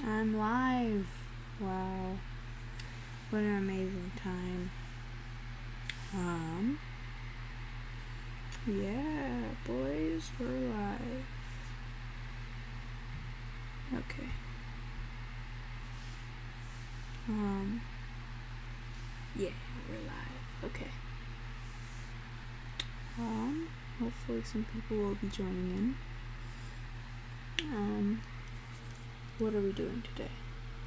I'm live. Wow. What an amazing time. Yeah, boys, we're live. Okay. Yeah, we're live. Okay. Hopefully some people will be joining in. What are we doing today?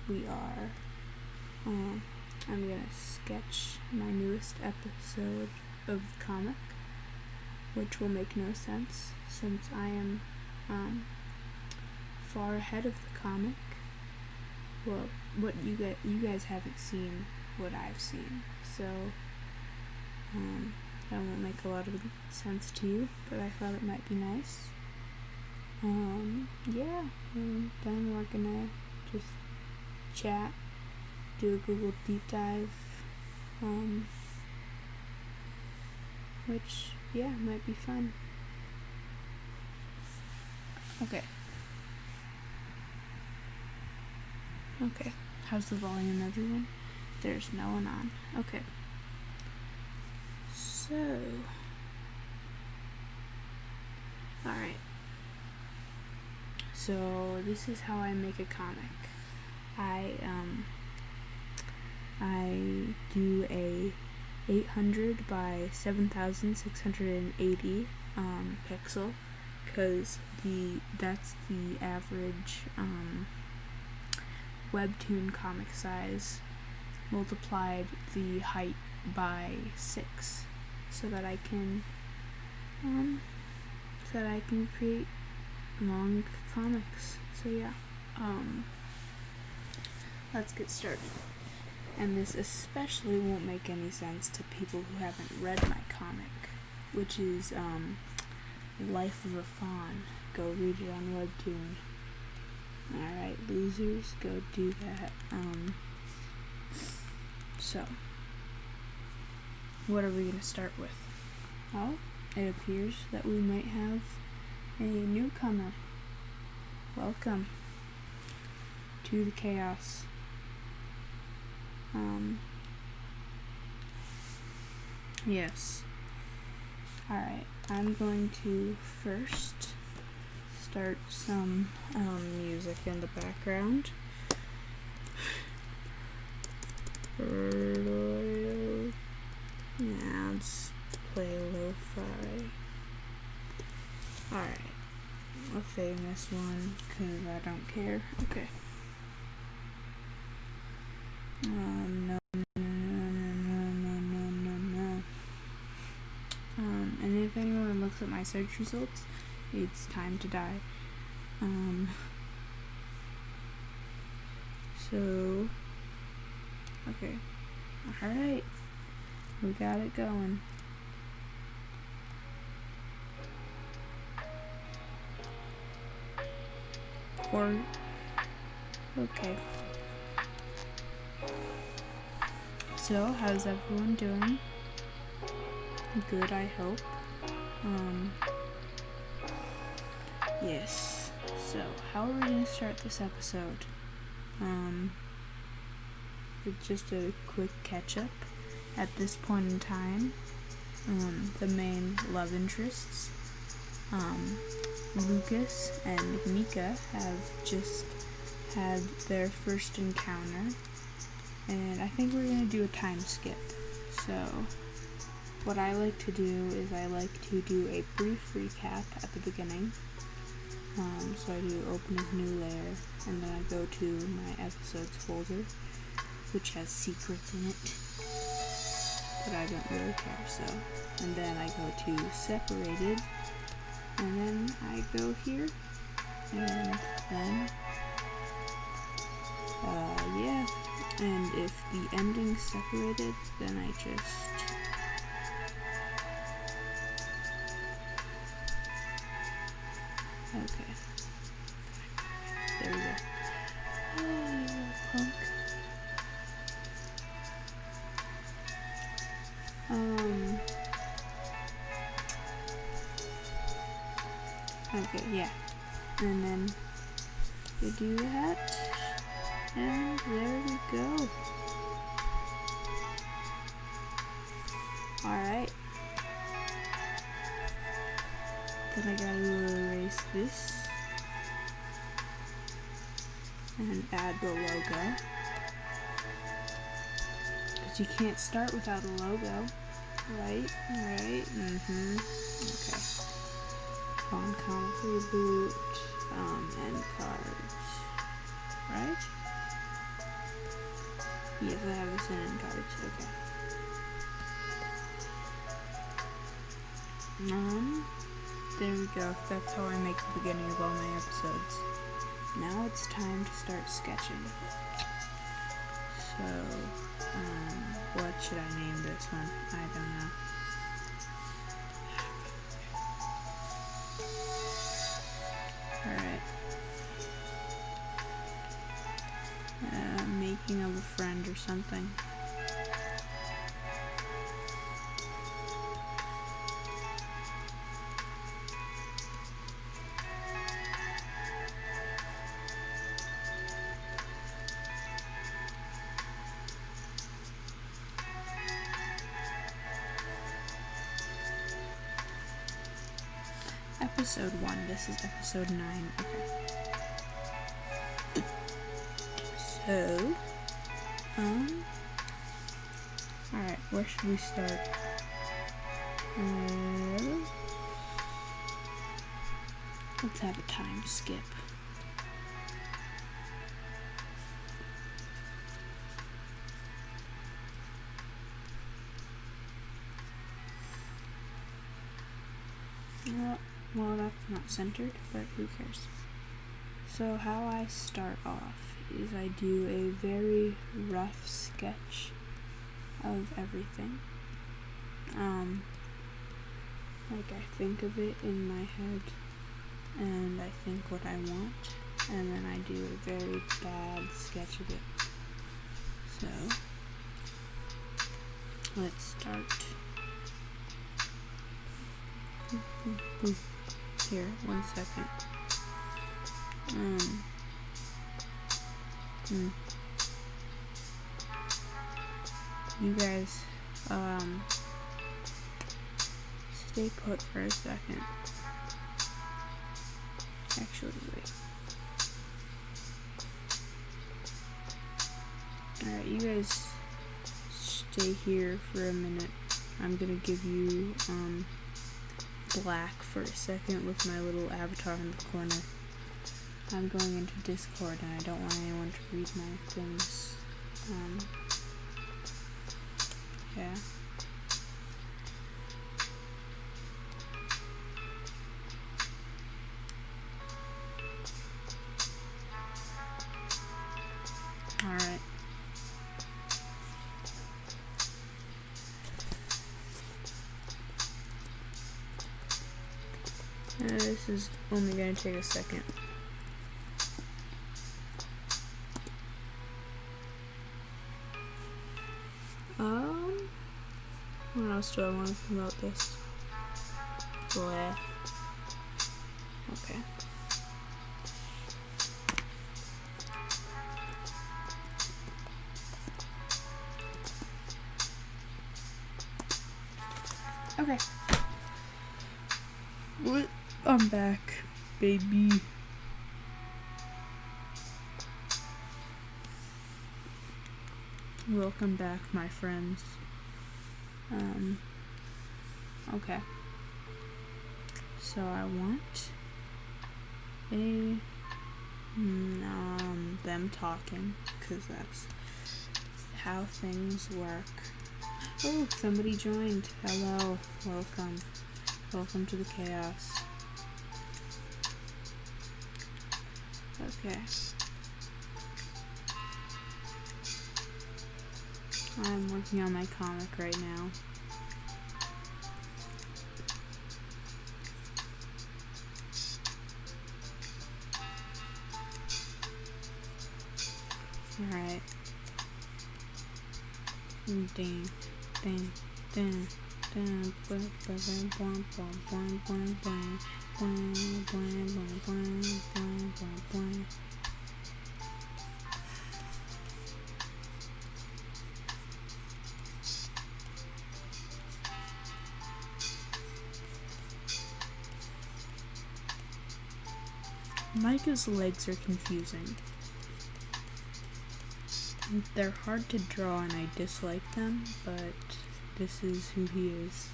We are, I'm gonna sketch my newest episode of the comic, which will make no sense since I am, far ahead of the comic. Well, what you guys haven't seen what I've seen, so that won't make a lot of sense to you, but I thought it might be nice. Yeah, and then we're gonna just chat, do a Google deep dive, which, yeah, might be fun. Okay, how's the volume, everyone? There's no one on. Okay, so, alright, so this is how I make a comic. I do a 800 by 7680 pixel, because that's the average webtoon comic size multiplied the height by 6, so that I can create long comics. So yeah, let's get started. And this especially won't make any sense to people who haven't read my comic, which is Life of a Fawn. Go read it on Webtoon. Alright, losers, go do that. So, what are we going to start with? Well, it appears that we might have a newcomer. Welcome to the chaos. Yes. Alright, I'm going to first start some music in the background. Yeah, let's play lo-fi. Alright, a famous one, because I don't care. Okay. No. And if anyone looks at my search results, it's time to die. So, okay. Alright. We got it going. Okay. So, how's everyone doing? Good, I hope. Yes. So, how are we gonna start this episode? It's just a quick catch-up. At this point in time, the main love interests, Lucas and Mika, have just had their first encounter, and I think we're gonna do a time skip. So, what I like to do is I like to do a brief recap at the beginning. So I do open a new layer, and then I go to my episodes folder, which has secrets in it, but I don't really care, so. And then I go to separated, and then I go here, and then, yeah. And if the ending's separated, then I just okay. There we go. Oh, you punk. Okay, yeah. And then you do that. And there we go. Alright. Then I gotta erase this and add the logo. Because you can't start without a logo. Right? Right? Okay. Font count reboot. End cards. Right? Yes, I have this in end cards. Okay. There we go. That's how I make the beginning of all my episodes. Now it's time to start sketching. So, what should I name this one? I don't know. Alright. Making of a friend or something. Episode 1. This is episode 9. Okay. So, alright, where should we start? Let's have a time skip. Well, that's not centered, but who cares? So how I start off is I do a very rough sketch of everything. Like I think of it in my head and I think what I want, and then I do a very bad sketch of it. So let's start. Here, 1 second. You guys, stay put for a second. Actually, wait. Alright, you guys stay here for a minute. I'm gonna give you, black for a second with my little avatar in the corner. I'm going into Discord and I don't want anyone to read my things. Yeah. Alright. This is only going to take a second. What else do I want to promote this? Blah. Okay. Okay. I'm back, baby. Welcome back, my friends. Okay. So I want them talking, because that's how things work. Oh, somebody joined. Hello. Welcome. Welcome to the chaos. Okay. I'm working on my comic right now. Alright. Ding, ding, ding, ding, ding, boing, boing, boing, boing, boing, boing, boing, boing, boing, boing, boing, boing, boing. Micah's legs are confusing. They're hard to draw and I dislike them, but this is who he is.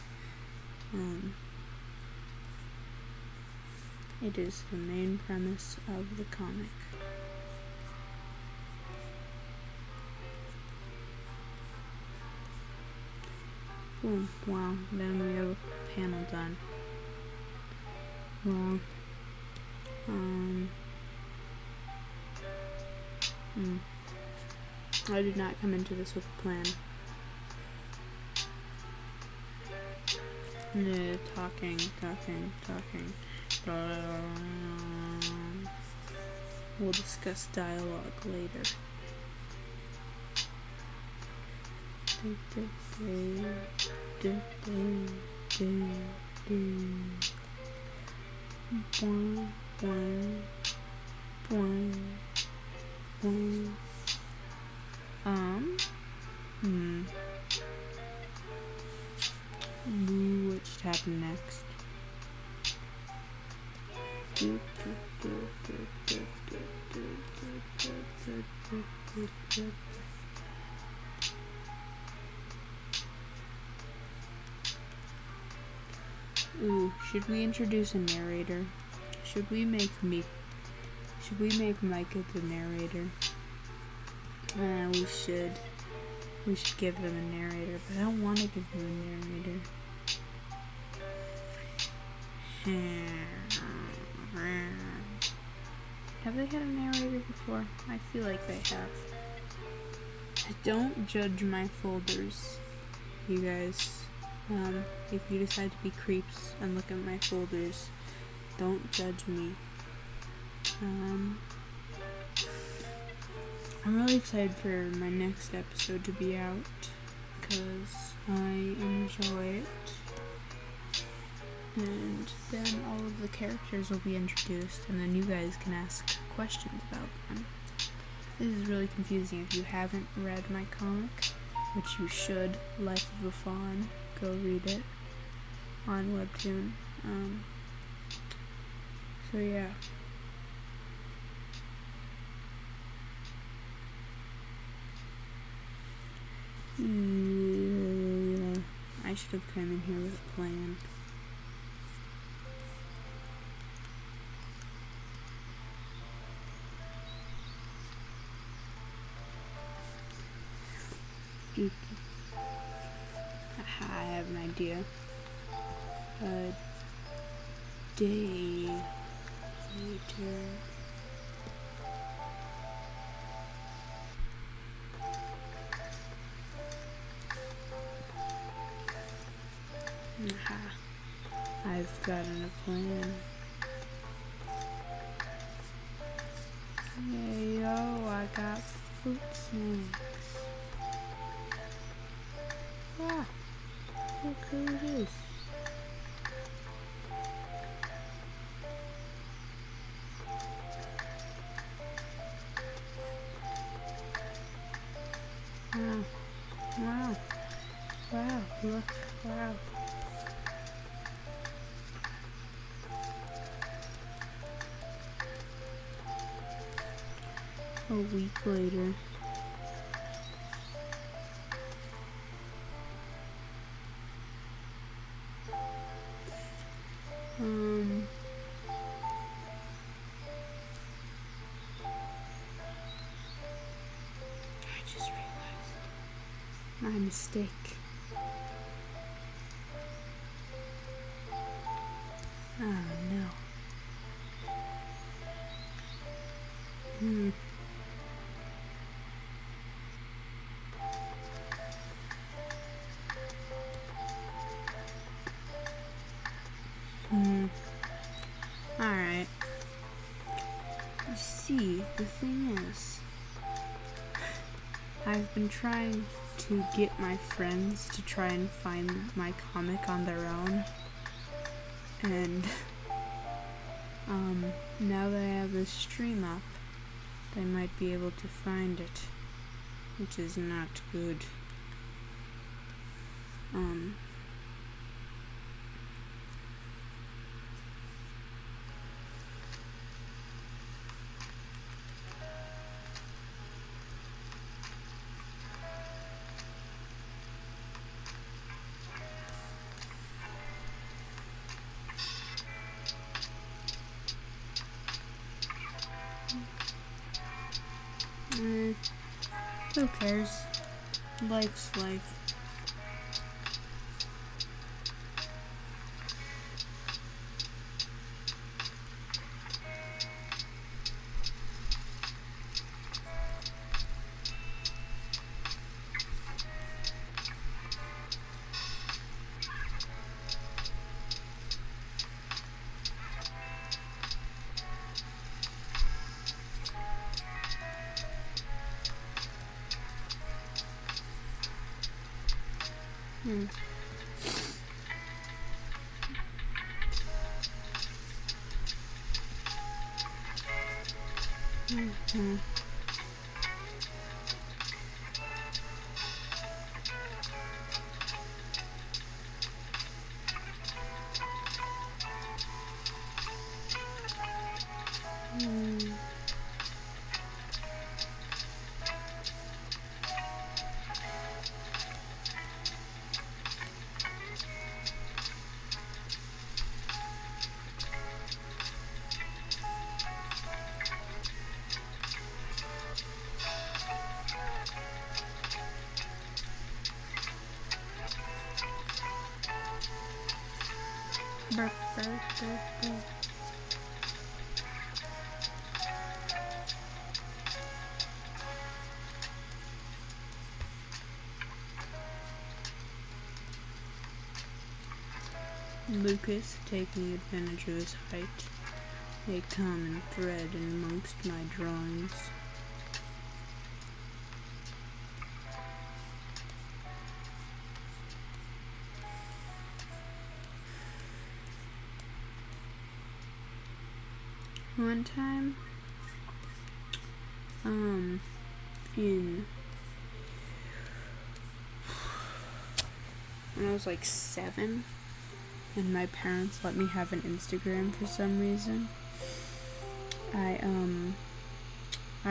It is the main premise of the comic. Boom, wow, then we have a panel done. Well, I did not come into this with a plan. Talking. We'll discuss dialogue later. What should happen next? Ooh, should we introduce a narrator? Should we make Micah the narrator? We should give them a narrator, but I don't want to give them a narrator. Have they had a narrator before? I feel like they have. Don't judge my folders, you guys. If you decide to be creeps and look at my folders, don't judge me. I'm really excited for my next episode to be out because I enjoy it. And then all of the characters will be introduced and then you guys can ask questions about them. This is really confusing. If you haven't read my comic, which you should, Life of a Fawn, go read it on Webtoon. So yeah. I should have come in here with a plan. I have an idea. A day later. I've gotten a plan. Hey yo, I got fruit snacks. Yeah, look who it is. Wow, look, wow. A week later. I just realized my mistake. Oh no. Alright. You see, the thing is, I've been trying to get my friends to try and find my comic on their own. And, now that I have this stream up, they might be able to find it, which is not good. Who cares? Life's life. Burp, burp, burp, burp. Lucas taking advantage of his height, a common thread amongst my drawings. One time, when I was like 7, and my parents let me have an Instagram for some reason, I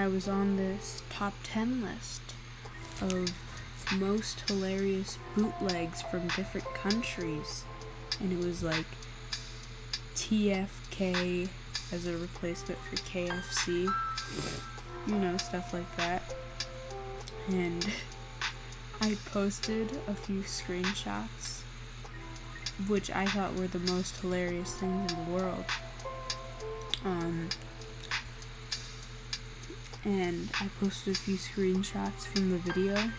was on this top 10 list of most hilarious bootlegs from different countries, and it was like TFK as a replacement for KFC, stuff like that. And I posted a few screenshots, which I thought were the most hilarious things in the world. And I posted a few screenshots from the video,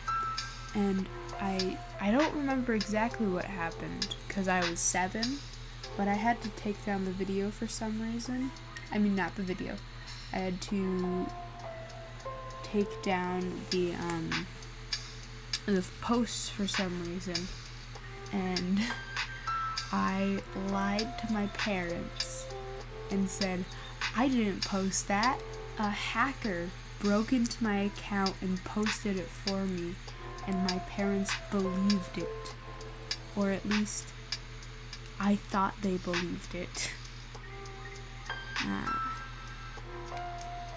and I don't remember exactly what happened, because I was 7, but I had to take down the video for some reason. I mean, not the video. I had to take down the posts for some reason, and I lied to my parents and said, I didn't post that. A hacker broke into my account and posted it for me, and my parents believed it. Or at least, I thought they believed it.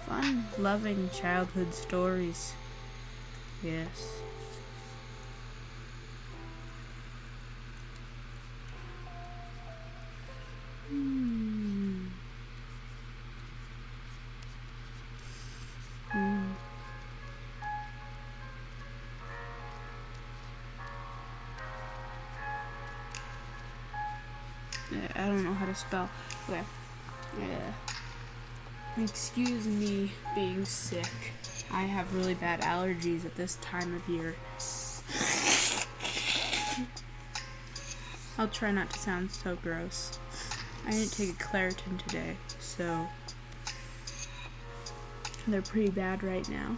Fun, loving childhood stories. Yes. I don't know how to spell. Okay. Excuse me being sick. I have really bad allergies at this time of year. I'll try not to sound so gross. I didn't take a Claritin today, so they're pretty bad right now.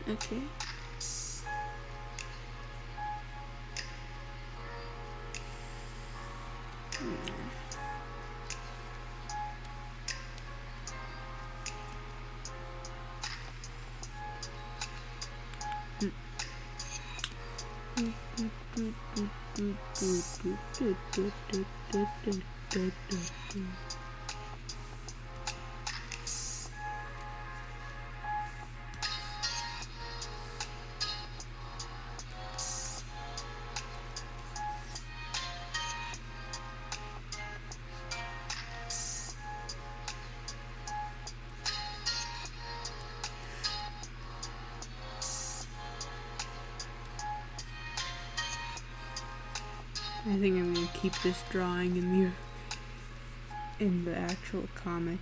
Okay. I think I'm gonna keep this drawing in the actual comic.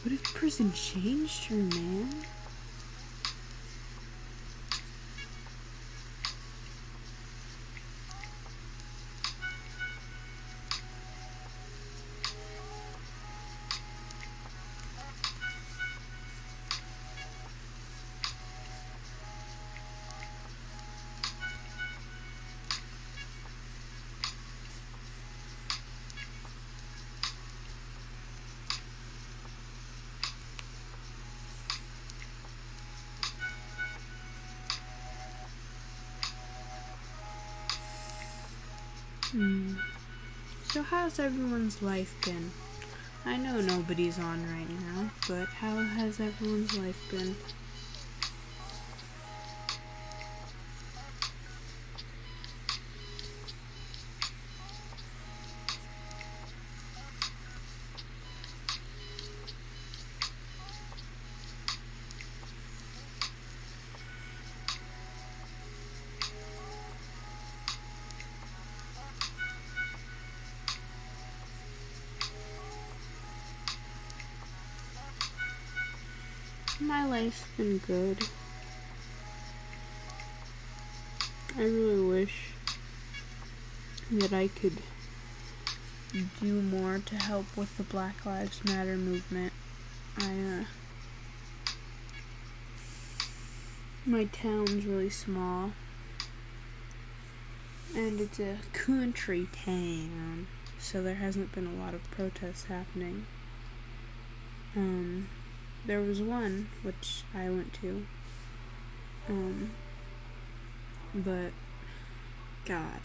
What if prison changed her, man? So how's everyone's life been? I know nobody's on right now, but how has everyone's life been? My life's been good. I really wish that I could do more to help with the Black Lives Matter movement. My town's really small, and it's a country town, so there hasn't been a lot of protests happening. There was one, which I went to, but, God,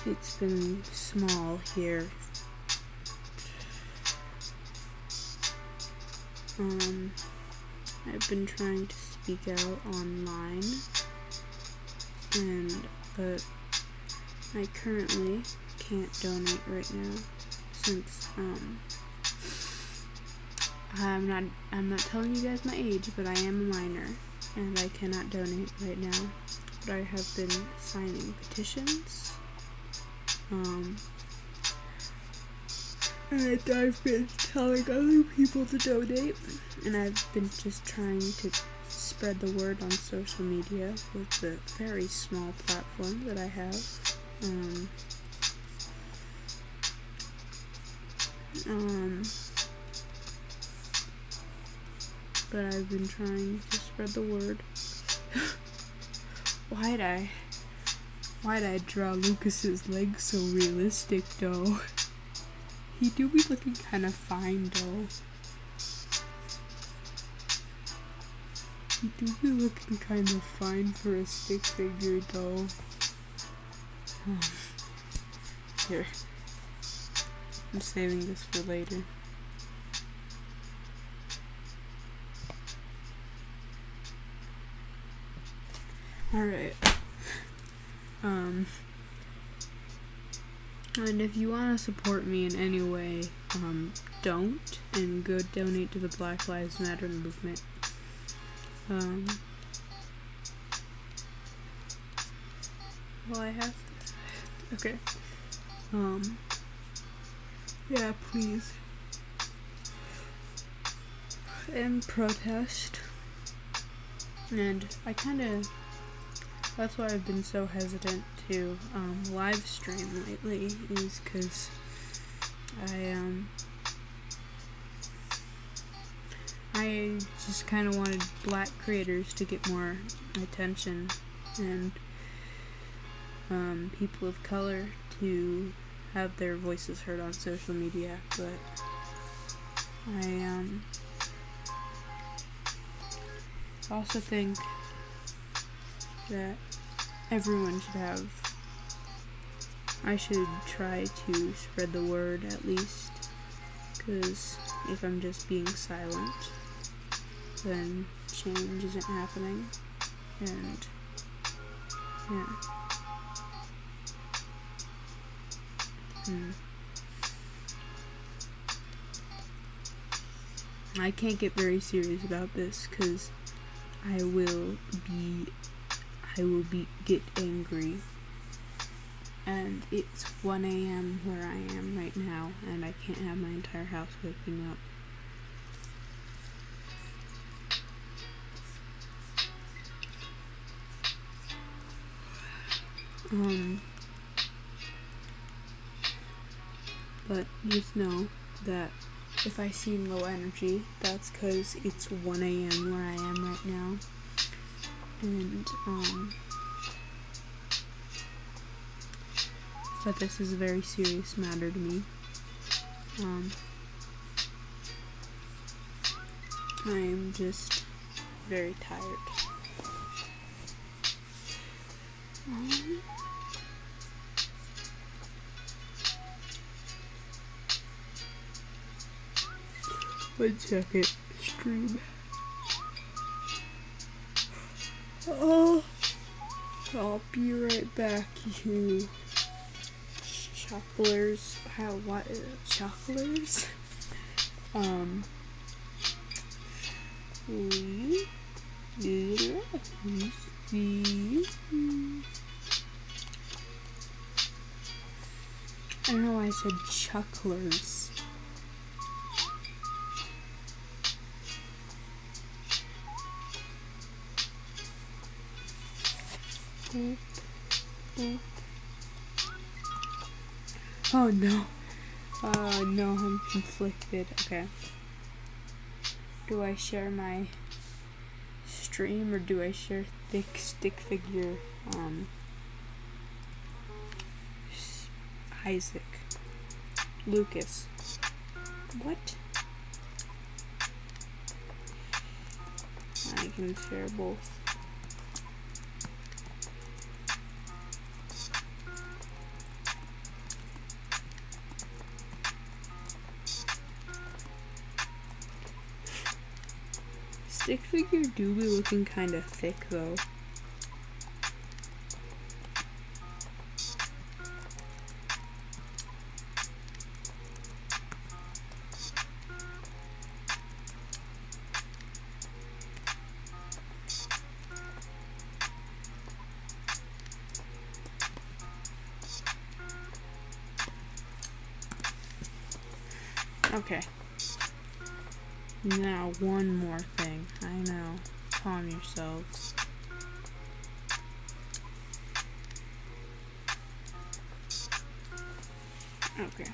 it's been small here. I've been trying to speak out online, but I currently can't donate right now, since, I'm not telling you guys my age, but I am a minor, and I cannot donate right now. But I have been signing petitions, and I've been telling other people to donate, and I've been just trying to spread the word on social media with the very small platform that I have. But I've been trying to spread the word. Why'd I draw Lucas's legs so realistic, though? He do be looking kind of fine, though. He do be looking kind of fine for a stick figure, though. Here. I'm saving this for later. Alright. And if you want to support me in any way, don't, and go donate to the Black Lives Matter movement. Well, I have to. Okay. Yeah, please. And protest. And that's why I've been so hesitant to live stream lately, is because I just kind of wanted black creators to get more attention, and people of color to have their voices heard on social media, but I also think that everyone I should try to spread the word, at least, because if I'm just being silent, then change isn't happening. And yeah. I can't get very serious about this because I will get angry. And it's 1 a.m. where I am right now, and I can't have my entire house waking up. But just know that if I seem low energy, that's because it's 1 a.m. where I am right now. And, but this is a very serious matter to me. I'm just very tired. One second, stream. Oh, I'll be right back, you chocolates. What? Chocolates? I don't know why I said chucklers. Oh no. No, I'm conflicted. Okay. Do I share my stream or do I share thick stick figure Isaac Lucas? What? I can share both. Stick figure do be looking kind of thick though. Okay. Now, one more thing. I know. Calm yourselves. Okay.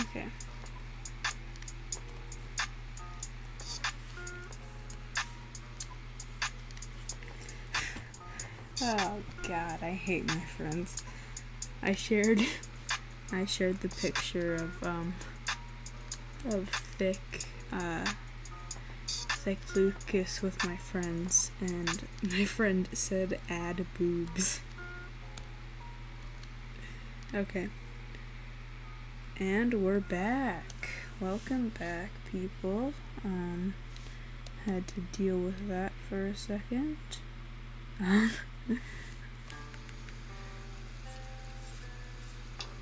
Okay. Oh God, I hate my friends. I shared the picture of thick Lucas with my friends, and my friend said add boobs. Okay. And we're back. Welcome back, people. Had to deal with that for a second.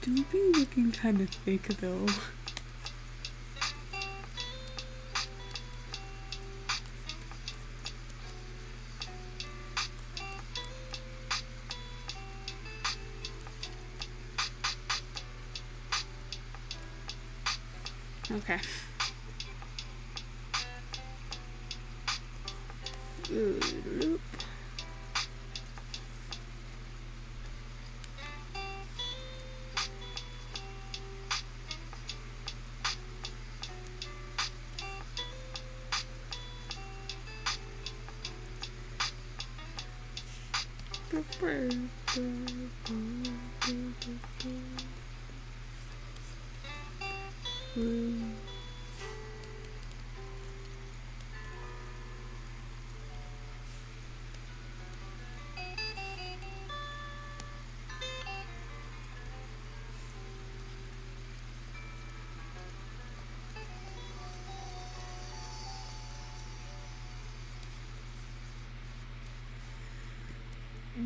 Do be looking kind of thick though. Okay. Loop.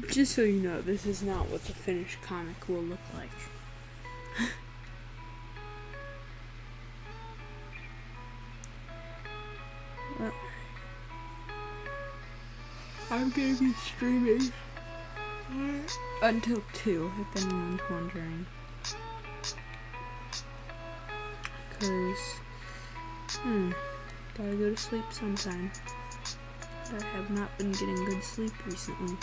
Just so you know, this is not what the finished comic will look like. I'm gonna be streaming until 2, if anyone's wondering. Cause, gotta go to sleep sometime. I have not been getting good sleep recently.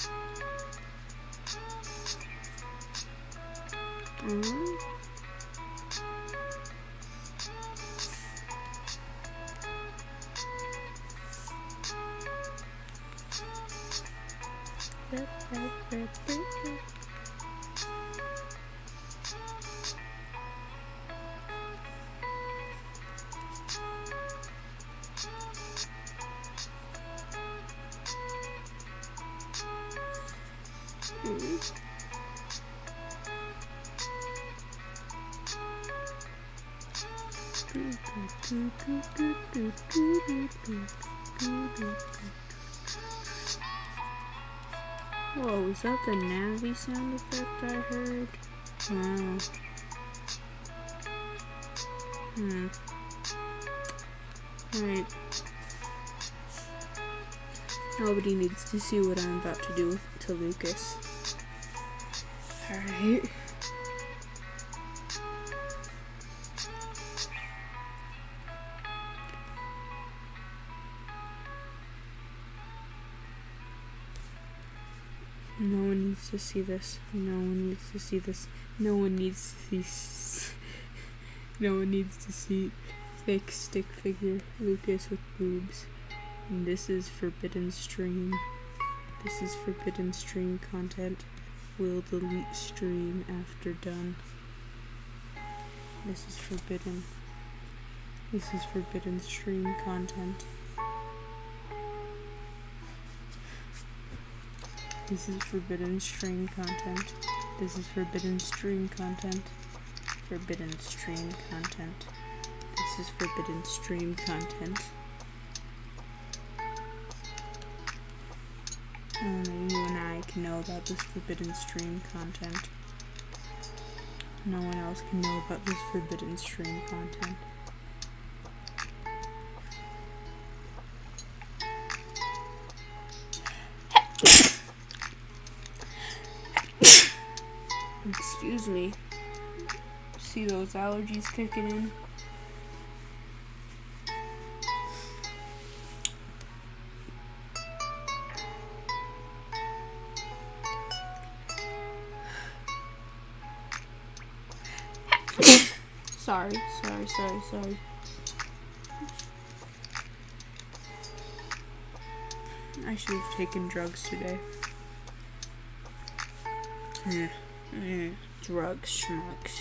Whoa, was that the Navi sound effect I heard? Wow. Alright. Nobody needs to see what I'm about to do to Lucas. Alright. No one needs to see this. No one needs to see this. No one needs to see. No one needs to see fake stick figure Lucas with boobs. And this is forbidden stream. This is forbidden stream content. Will delete stream after done. This is forbidden. This is forbidden stream content. This is forbidden stream content. This is forbidden stream content. Forbidden stream content. This is forbidden stream content. Only you and I can know about this forbidden stream content. No one else can know about this forbidden stream content. Excuse me. See those allergies kicking in? Sorry. I should have taken drugs today. Drugs, schmucks.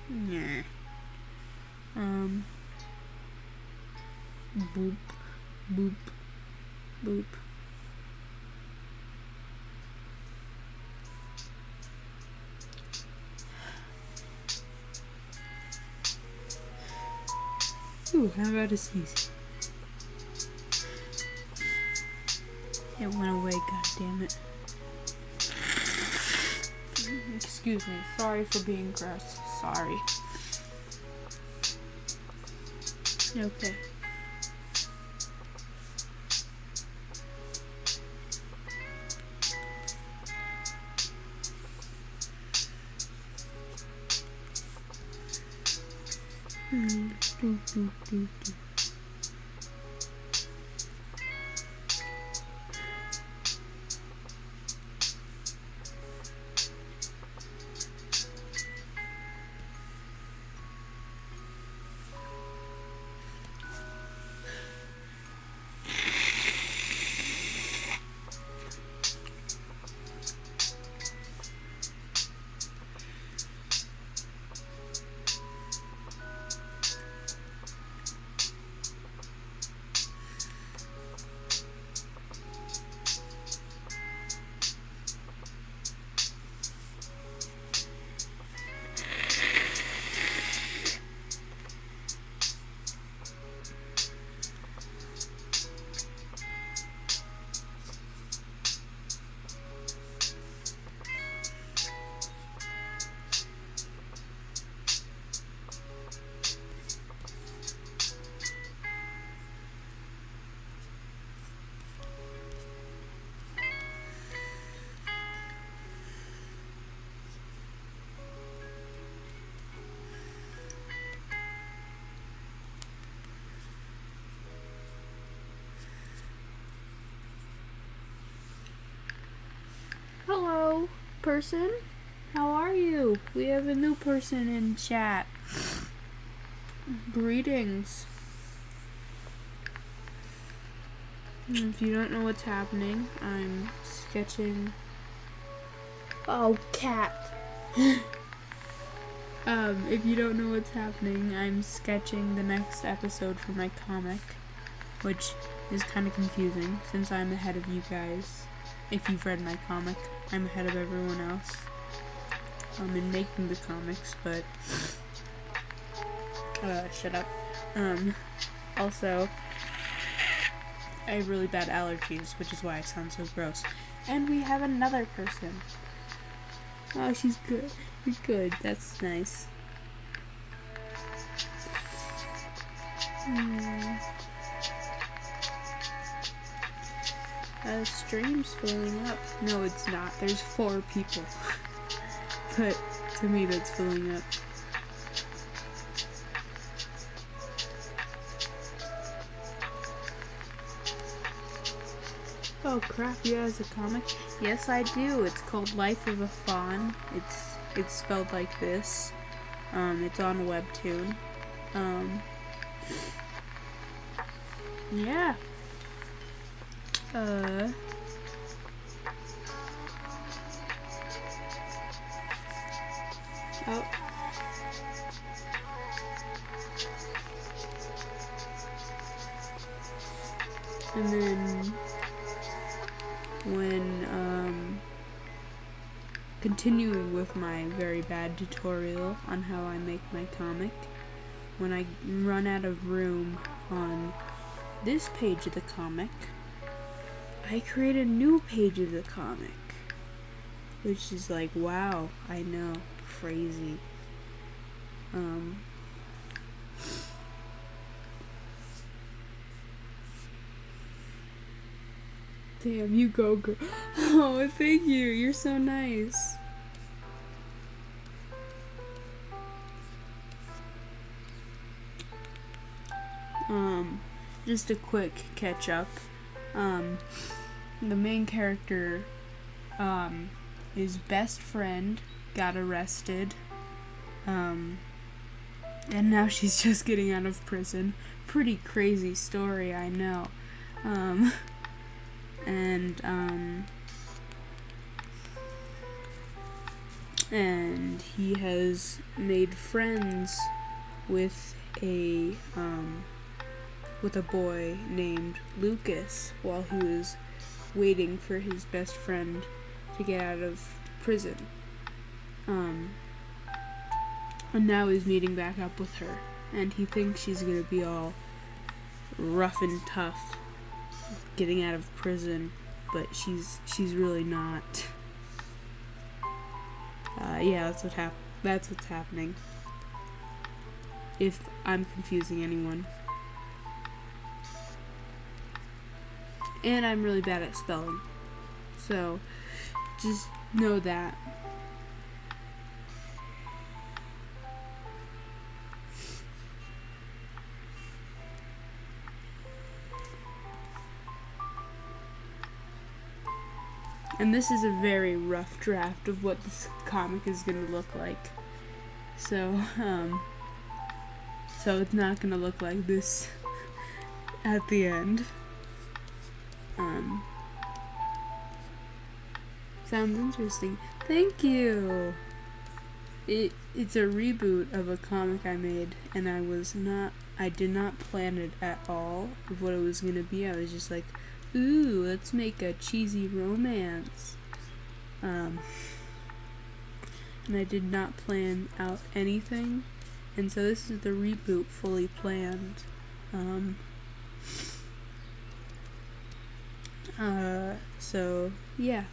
Nah. Boop, boop, boop. Ooh, how about a sneeze? It went away, goddammit. Excuse me, sorry for being gross. Sorry. Okay. person. How are you? We have a new person in chat. Greetings. If you don't know what's happening, I'm sketching. Oh, cat. If you don't know what's happening, I'm sketching the next episode for my comic, which is kind of confusing since I'm ahead of you guys. If you've read my comic, I'm ahead of everyone else. In making the comics, but shut up. Also, I have really bad allergies, which is why I sound so gross. And we have another person. Oh, she's good. You're good. That's nice. Stream's filling up. No, it's not. There's 4 people. But to me, that's filling up. Oh crap, you have a comic? Yes, I do. It's called Life of a Fawn. It's spelled like this. It's on Webtoon. Yeah. Oh. And then when continuing with my very bad tutorial on how I make my comic, when I run out of room on this page of the comic, I create a new page of the comic, which is like, wow, I know, crazy. Damn, you go, girl. Oh, thank you. You're so nice. Just a quick catch up. The main character, his best friend got arrested. And now she's just getting out of prison. Pretty crazy story, I know. And he has made friends with a boy named Lucas while he was waiting for his best friend to get out of prison. And now he's meeting back up with her, and he thinks she's gonna be all rough and tough getting out of prison, but she's really not. Yeah, that's what's happening. If I'm confusing anyone. And I'm really bad at spelling. So, just know that. And this is a very rough draft of what this comic is going to look like. So it's not going to look like this at the end. Sounds interesting. Thank you! It's a reboot of a comic I made, and I did not plan it at all of what it was going to be. I was just like, ooh, let's make a cheesy romance. And I did not plan out anything, and so this is the reboot fully planned. So yeah,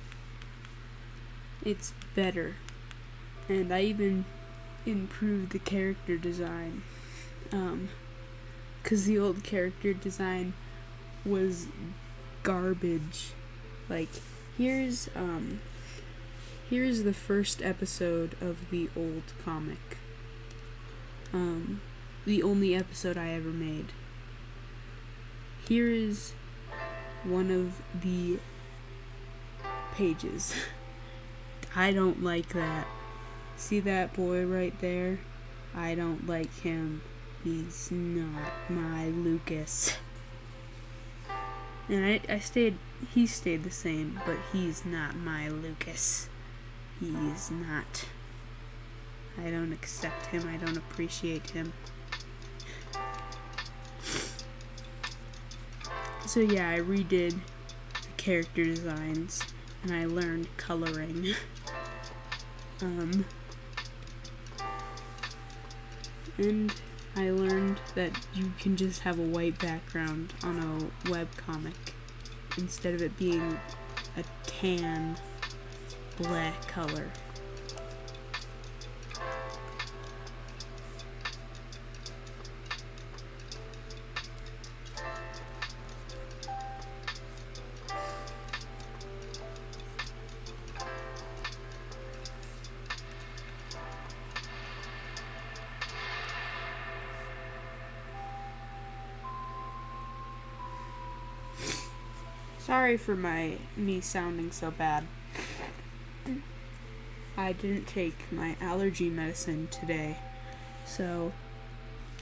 it's better, and I even improved the character design, 'cause the old character design was garbage. Like, here's the first episode of the old comic. The only episode I ever made. Here is one of the pages. I don't like that. See that boy right there? I don't like him. He's not my Lucas. And he stayed the same, but he's not my Lucas. He's not. I don't accept him. I don't appreciate him. So yeah, I redid the character designs and I learned coloring. And I learned that you can just have a white background on a webcomic instead of it being a tan black color. Sorry for me sounding so bad. I didn't take my allergy medicine today, so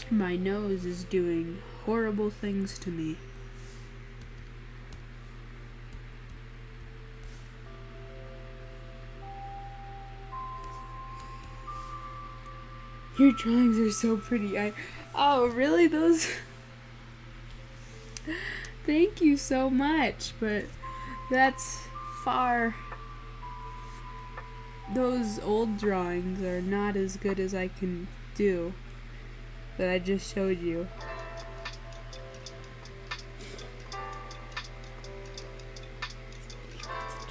my nose is doing horrible things to me. Your drawings are so pretty. Oh, really? Those... Thank you so much, but that's far... Those old drawings are not as good as I can do that I just showed you.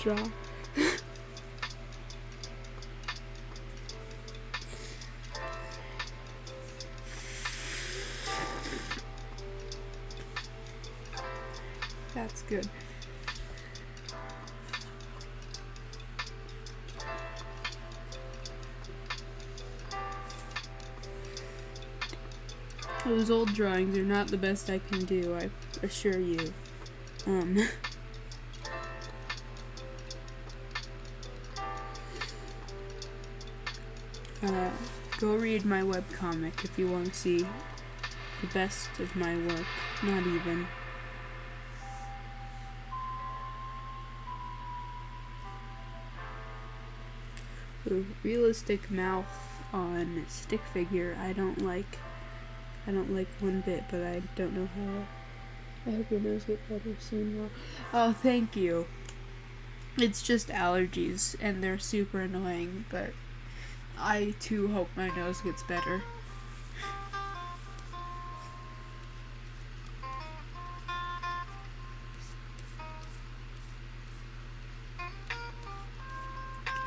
Draw. That's good. Those old drawings are not the best I can do, I assure you. Go read my webcomic if you want to see the best of my work. Not even. The realistic mouth on stick figure I don't like one bit, but I don't know how. I hope your nose gets better soon. Oh, thank you. It's just allergies and they're super annoying, but I too hope my nose gets better.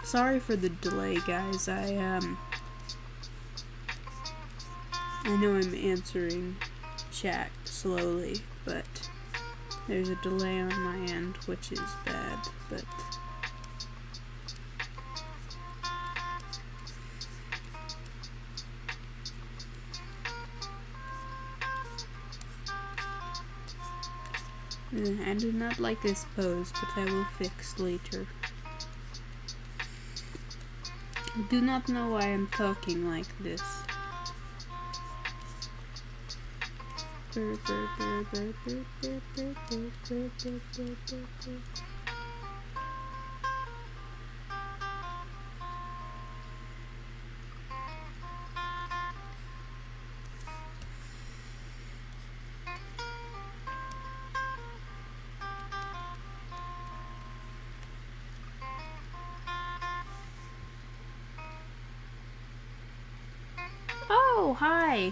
Sorry for the delay, guys. I know I'm answering chat slowly, but there's a delay on my end, which is bad, but... I do not like this pose, but I will fix later. I do not know why I'm talking like this. Oh, hi!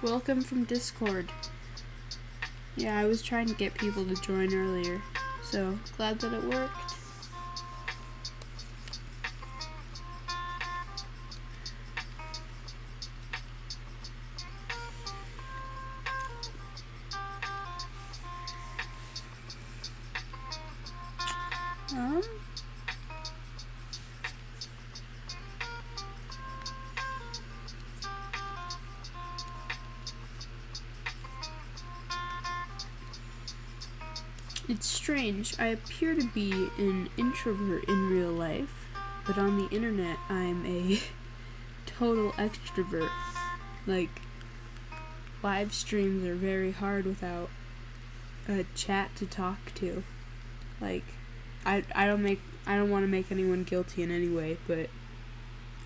Welcome from Discord. Yeah, I was trying to get people to join earlier, so glad that it worked. It's strange. I appear to be an introvert in real life, but on the internet I'm a total extrovert. Like, live streams are very hard without a chat to talk to. Like, I don't want to make anyone guilty in any way, but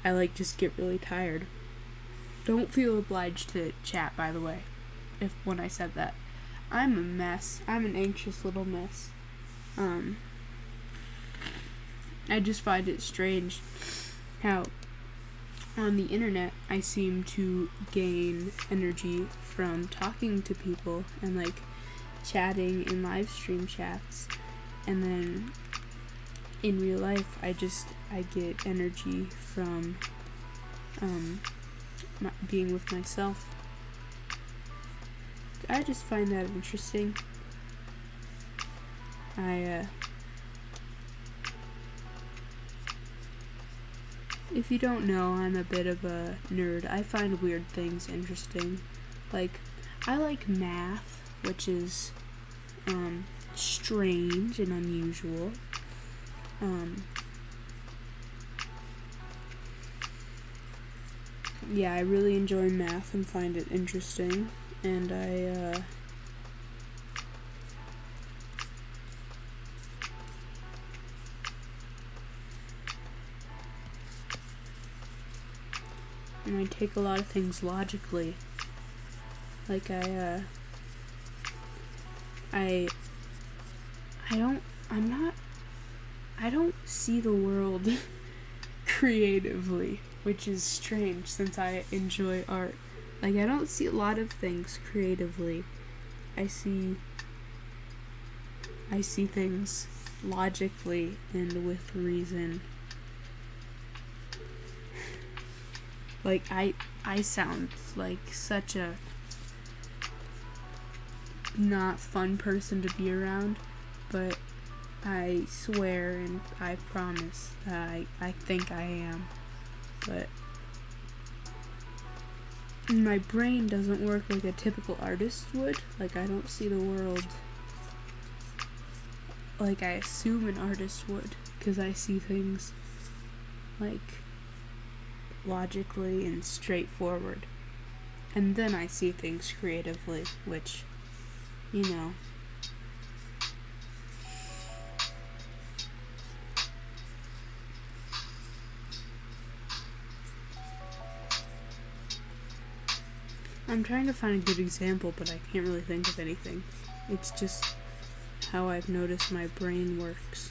I just get really tired. Don't feel obliged to chat, by the way, when I said that. I'm a mess. I'm an anxious little mess. I just find it strange how on the internet I seem to gain energy from talking to people and chatting in live stream chats, and then in real life I get energy from being with myself. I just find that interesting. If you don't know, I'm a bit of a nerd. I find weird things interesting. I like math, which is strange and unusual. Yeah, I really enjoy math and find it interesting. And I take a lot of things logically. I don't see the world creatively, which is strange since I enjoy art. I don't see a lot of things creatively. I see things logically and with reason. I sound like such a not fun person to be around, but I swear and I promise that I think I am. But my brain doesn't work like a typical artist would. I don't see the world like I assume an artist would, because I see things logically and straightforward. And then I see things creatively, which, I'm trying to find a good example, but I can't really think of anything. It's just how I've noticed my brain works.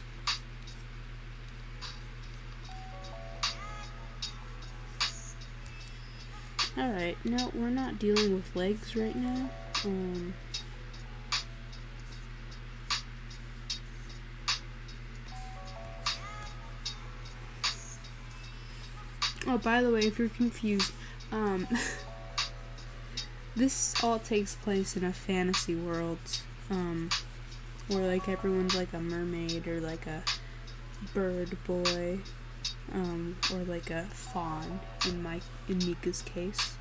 Alright, no, we're not dealing with legs right now. Oh, by the way, if you're confused, this all takes place in a fantasy world, where everyone's a mermaid or a bird boy, or a fawn in Mika's case,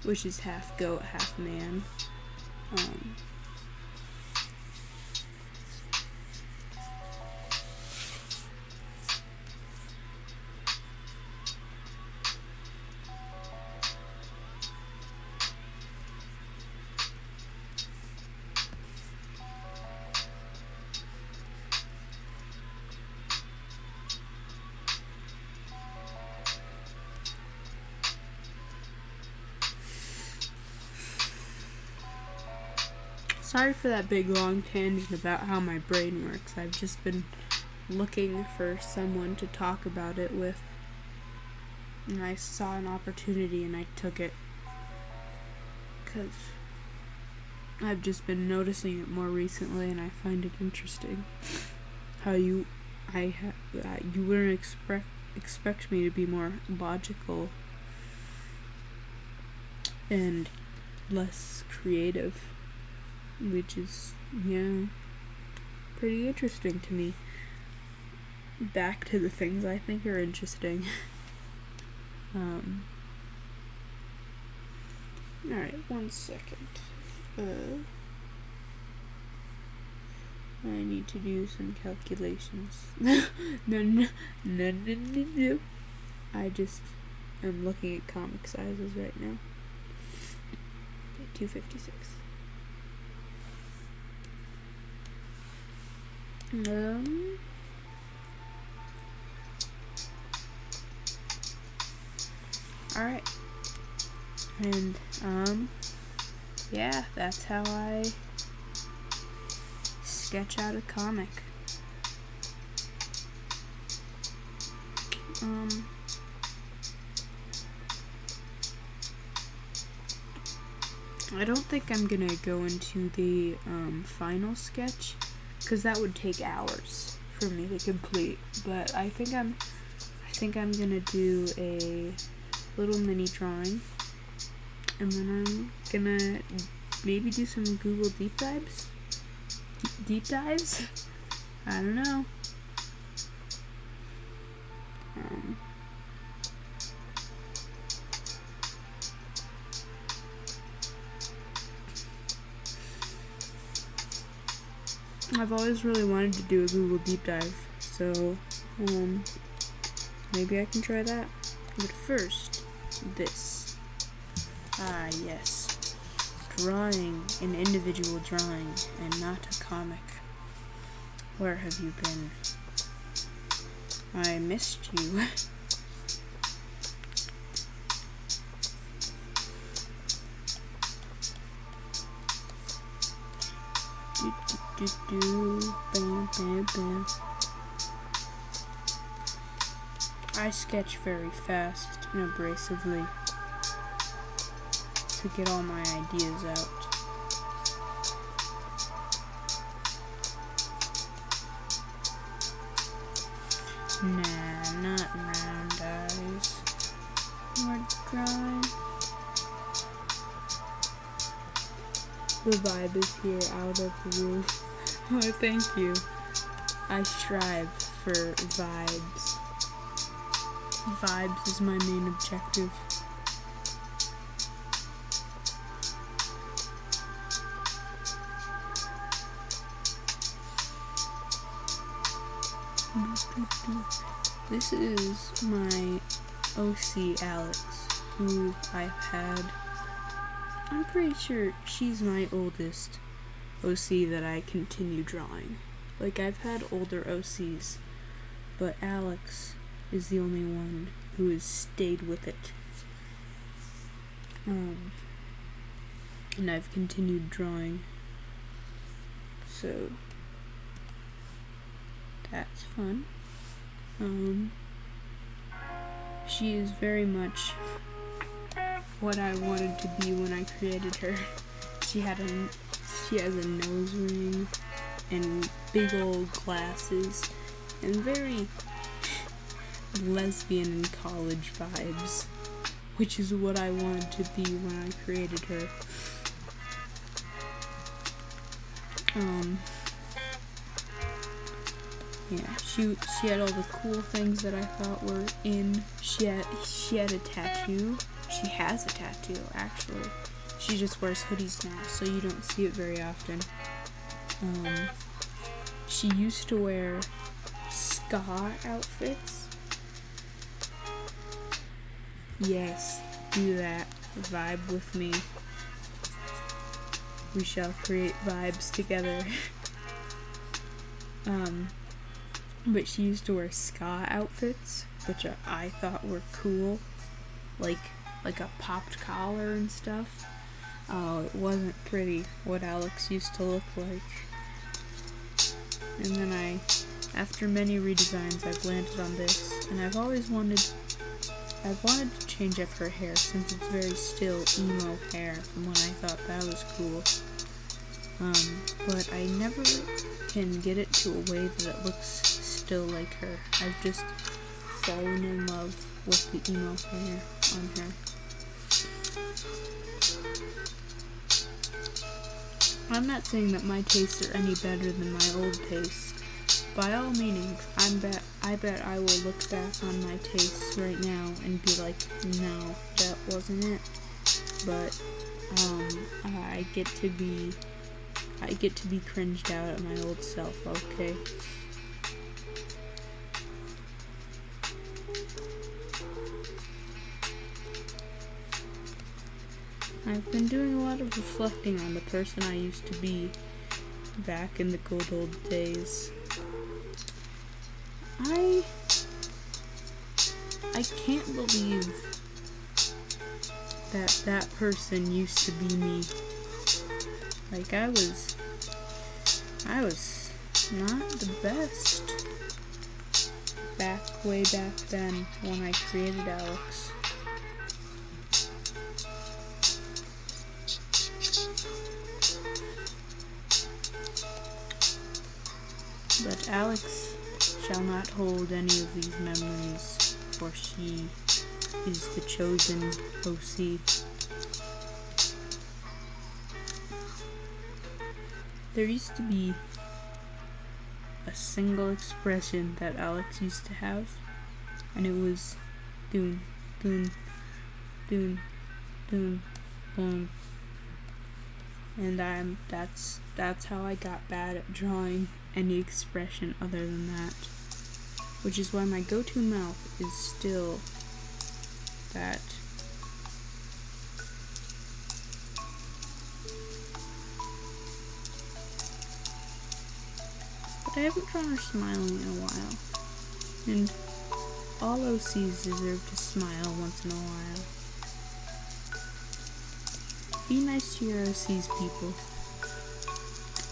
which is half goat, half man. Sorry for that big long tangent about how my brain works. I've just been looking for someone to talk about it with, and I saw an opportunity and I took it, because I've just been noticing it more recently and I find it interesting how you wouldn't expect me to be more logical and less creative, which is, pretty interesting to me. Back to the things I think are interesting. Alright, 1 second. I need to do some calculations. No. I just am looking at comic sizes right now. 256. Alright. And, yeah, that's how I sketch out a comic. I don't think I'm gonna go into the final sketch, because that would take hours for me to complete. But I think I'm gonna do a little mini drawing, and then I'm gonna maybe do some Google deep dives. I don't know. I've always really wanted to do a Google deep dive, so maybe I can try that. But first, this. Ah, yes. Drawing an individual drawing and not a comic. Where have you been? I missed you. Bam. I sketch very fast and abrasively to get all my ideas out. Nah, not round eyes. More drawing. The vibe is here out of the roof. Oh, thank you. I strive for vibes. Vibes is my main objective. This is my OC Alex, who I've had. I'm pretty sure she's my oldest OC that I continue drawing. Like, I've had older OCs, but Alex is the only one who has stayed with it. And I've continued drawing. So that's fun. She is very much what I wanted to be when I created her. She has a nose ring and big old glasses and very lesbian and college vibes, which is what I wanted to be when I created her. Yeah, she had all the cool things that I thought were in. She had a tattoo. She has a tattoo, actually. She just wears hoodies now, so you don't see it very often. She used to wear ska outfits. Yes, do that. Vibe with me. We shall create vibes together. But she used to wear ska outfits, which I thought were cool. Like a popped collar and stuff. Oh, it wasn't pretty what Alex used to look like. And then after many redesigns, I've landed on this, and I've wanted to change up her hair since it's very still emo hair from when I thought that was cool. But I never can get it to a way that it looks still like her. I've just fallen in love with the emo hair on her. I'm not saying that my tastes are any better than my old tastes. By all meanings, I bet I will look back on my tastes right now and be like, no, that wasn't it. But I get to be I get to be cringed out at my old self, okay? I've been doing a lot of reflecting on the person I used to be back in the good old days. I can't believe that person used to be me. Like, I was not the best way back then when I created Alex. But Alex shall not hold any of these memories, for she is the chosen OC. There used to be a single expression that Alex used to have, and it was doon, doon, doon, doon, boom. And that's how I got bad at drawing any expression other than that. Which is why my go-to mouth is still that. But I haven't drawn her smiling in a while. And all OCs deserve to smile once in a while. Be nice to your OCs, people.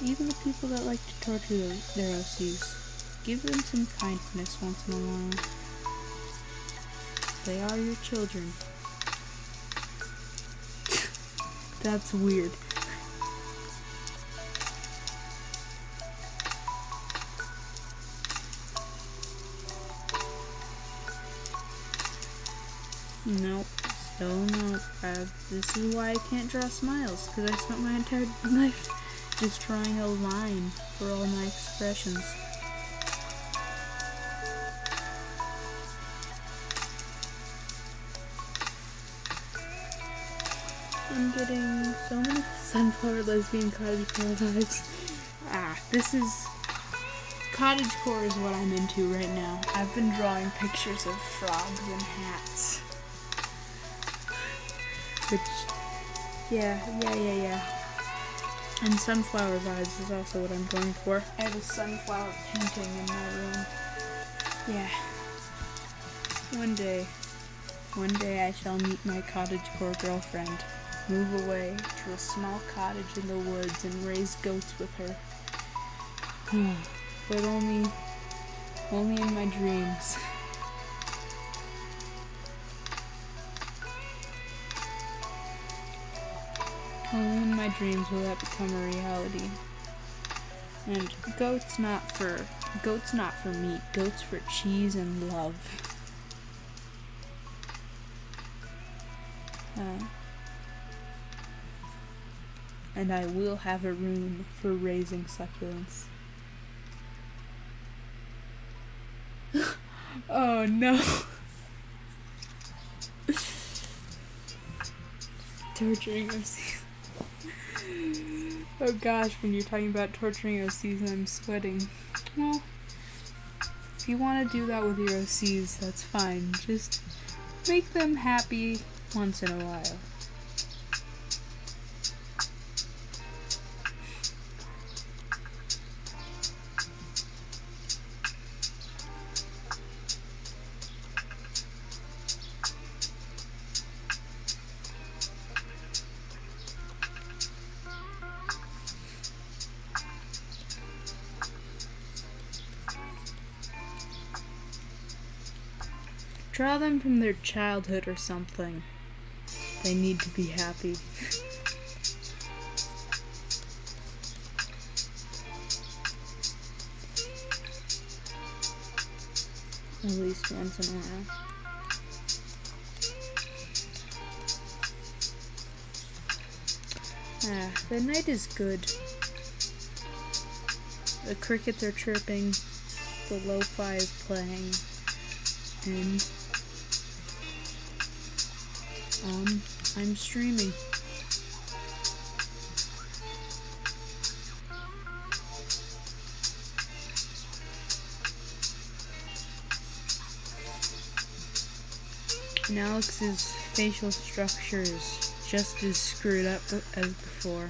Even the people that like to torture their OCs. Give them some kindness once in a while. They are your children. That's weird. Nope. Still no. This is why I can't draw smiles, because I spent my entire life just drawing a line for all my expressions. I'm getting so many sunflower lesbian cottagecore vibes. This is... cottagecore is what I'm into right now. I've been drawing pictures of frogs and hats. Which, yeah. And sunflower vibes is also what I'm going for. I have a sunflower painting in my room. Yeah. One day I shall meet my cottagecore girlfriend, move away to a small cottage in the woods and raise goats with her. But only in my dreams. Only in my dreams will that become a reality. And goats not for meat, goats for cheese and love. And I will have a room for raising succulents. Oh no. Torturing OCs. Oh gosh, when you're talking about torturing OCs, I'm sweating. Well, if you want to do that with your OCs, that's fine. Just make them happy once in a while. Draw them from their childhood or something. They need to be happy. At least once in a while. The night is good. The crickets are chirping, the lo-fi is playing, and I'm streaming. And Alex's facial structure is just as screwed up as before.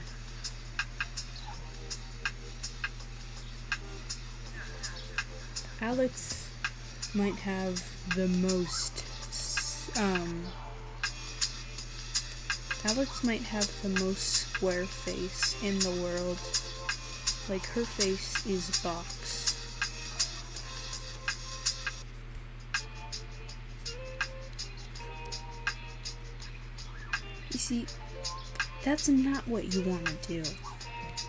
Alex might have the most, square face in the world. Like, her face is box. You see, that's not what you want to do.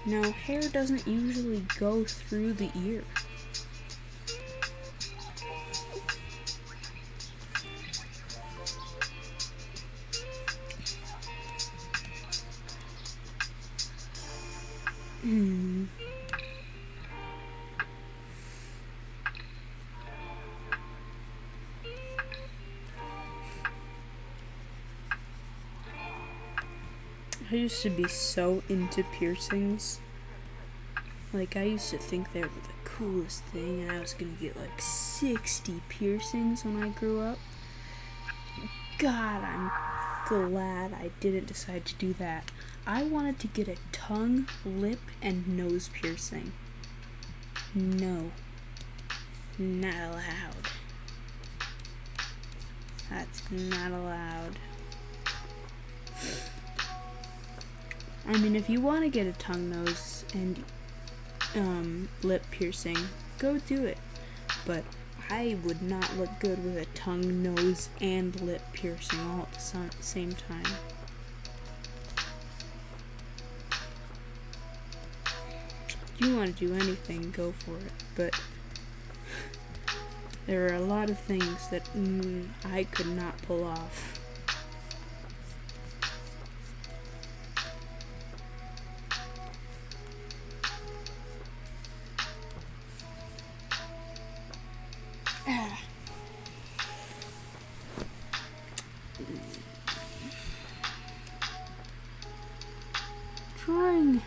Now, hair doesn't usually go through the ear. I used to be so into piercings. Like, I used to think they were the coolest thing, and I was gonna get like 60 piercings when I grew up. God, I'm glad I didn't decide to do that. I wanted to get a tongue, lip, and nose piercing. No. Not allowed. That's not allowed. I mean, if you want to get a tongue, nose, and lip piercing, go do it. But I would not look good with a tongue, nose, and lip piercing all at the same time. If you want to do anything, go for it. But there are a lot of things that I could not pull off. Drawing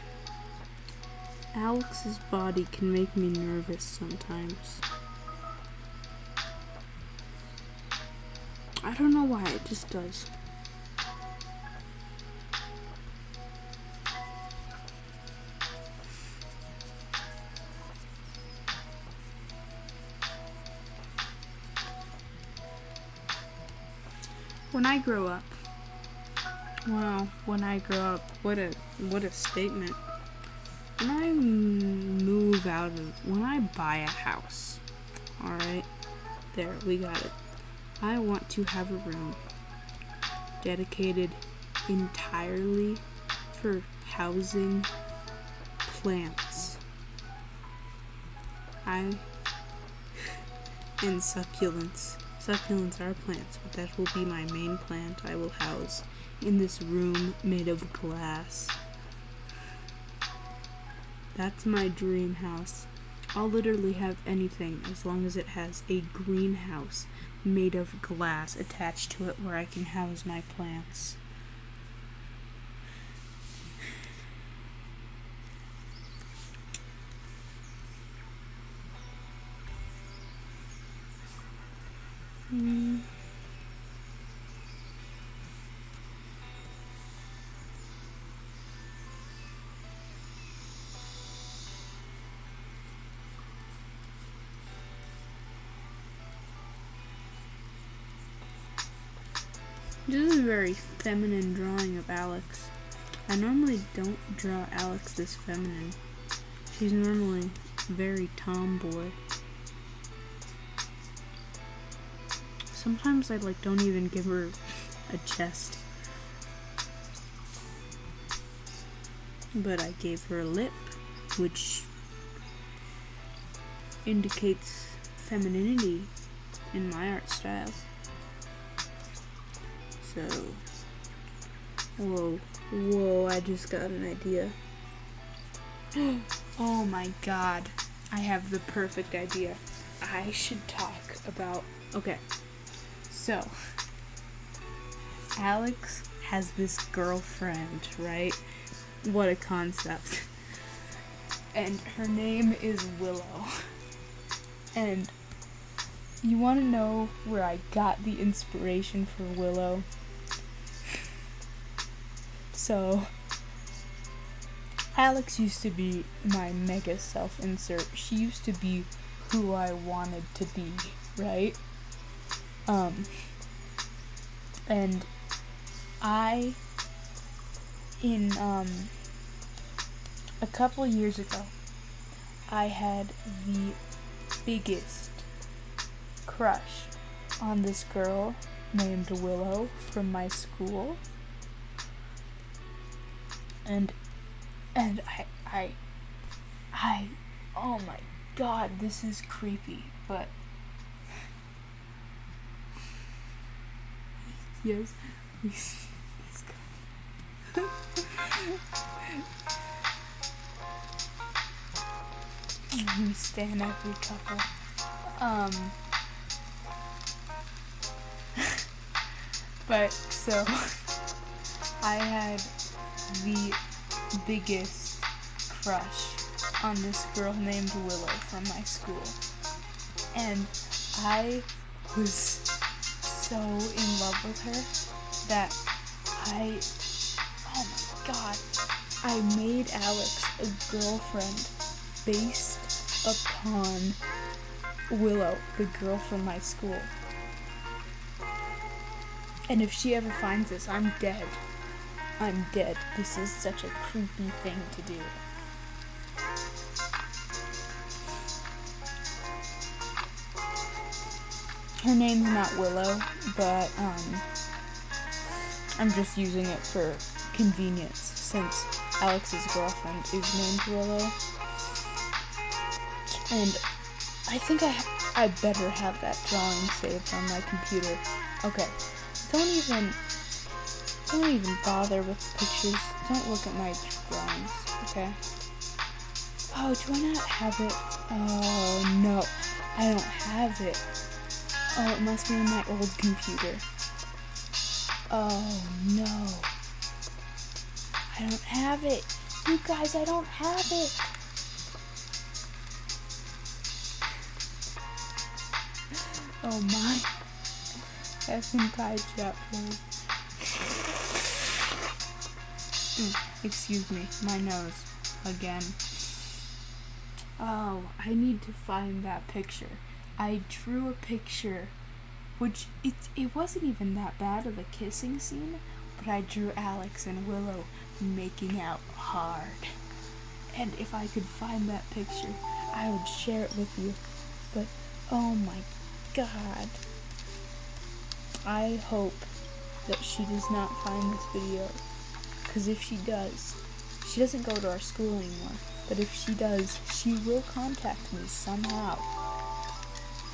Alex's body can make me nervous sometimes. I don't know why, it just does. When I grow up, wow, when I grow up, what a statement. When I when I buy a house, alright, there, we got it. I want to have a room dedicated entirely for housing plants. And succulents. Succulents are plants, but that will be my main plant I will house in this room made of glass. That's my dream house. I'll literally have anything as long as it has a greenhouse made of glass attached to it where I can house my plants. This is a very feminine drawing of Alex. I normally don't draw Alex this feminine. She's normally very tomboy. Sometimes I don't even give her a chest. But I gave her a lip, which indicates femininity in my art style. So, whoa, I just got an idea. Oh my god, I have the perfect idea. I should talk about, okay, so, Alex has this girlfriend, right? What a concept. And her name is Willow. And You want to know where I got the inspiration for Willow? So, Alex used to be my mega self-insert. She used to be who I wanted to be, right? And a couple years ago, I had the biggest crush on this girl named Willow from my school. And I, oh my god, this is creepy, but yes, he's we stand every couple. But so I had the biggest crush on this girl named Willow from my school, and I was so in love with her that oh my god, I made Alex a girlfriend based upon Willow, the girl from my school. And if she ever finds this, I'm dead. I'm dead. This is such a creepy thing to do. Her name's not Willow, but I'm just using it for convenience since Alex's girlfriend is named Willow. And I think I better have that drawing saved on my computer. Okay, don't even bother with the pictures. Don't look at my drawings, okay? Oh, do I not have it? Oh, no. I don't have it. Oh, it must be on my old computer. Oh, no. I don't have it. You guys, I don't have it. Oh my. Effing pie chop, please. Excuse me, my nose. Again. Oh, I need to find that picture. I drew a picture, which it wasn't even that bad of a kissing scene, but I drew Alex and Willow making out hard. And if I could find that picture, I would share it with you. But, oh my god. I hope that she does not find this video, because if she does, she doesn't go to our school anymore, but if she does, she will contact me somehow,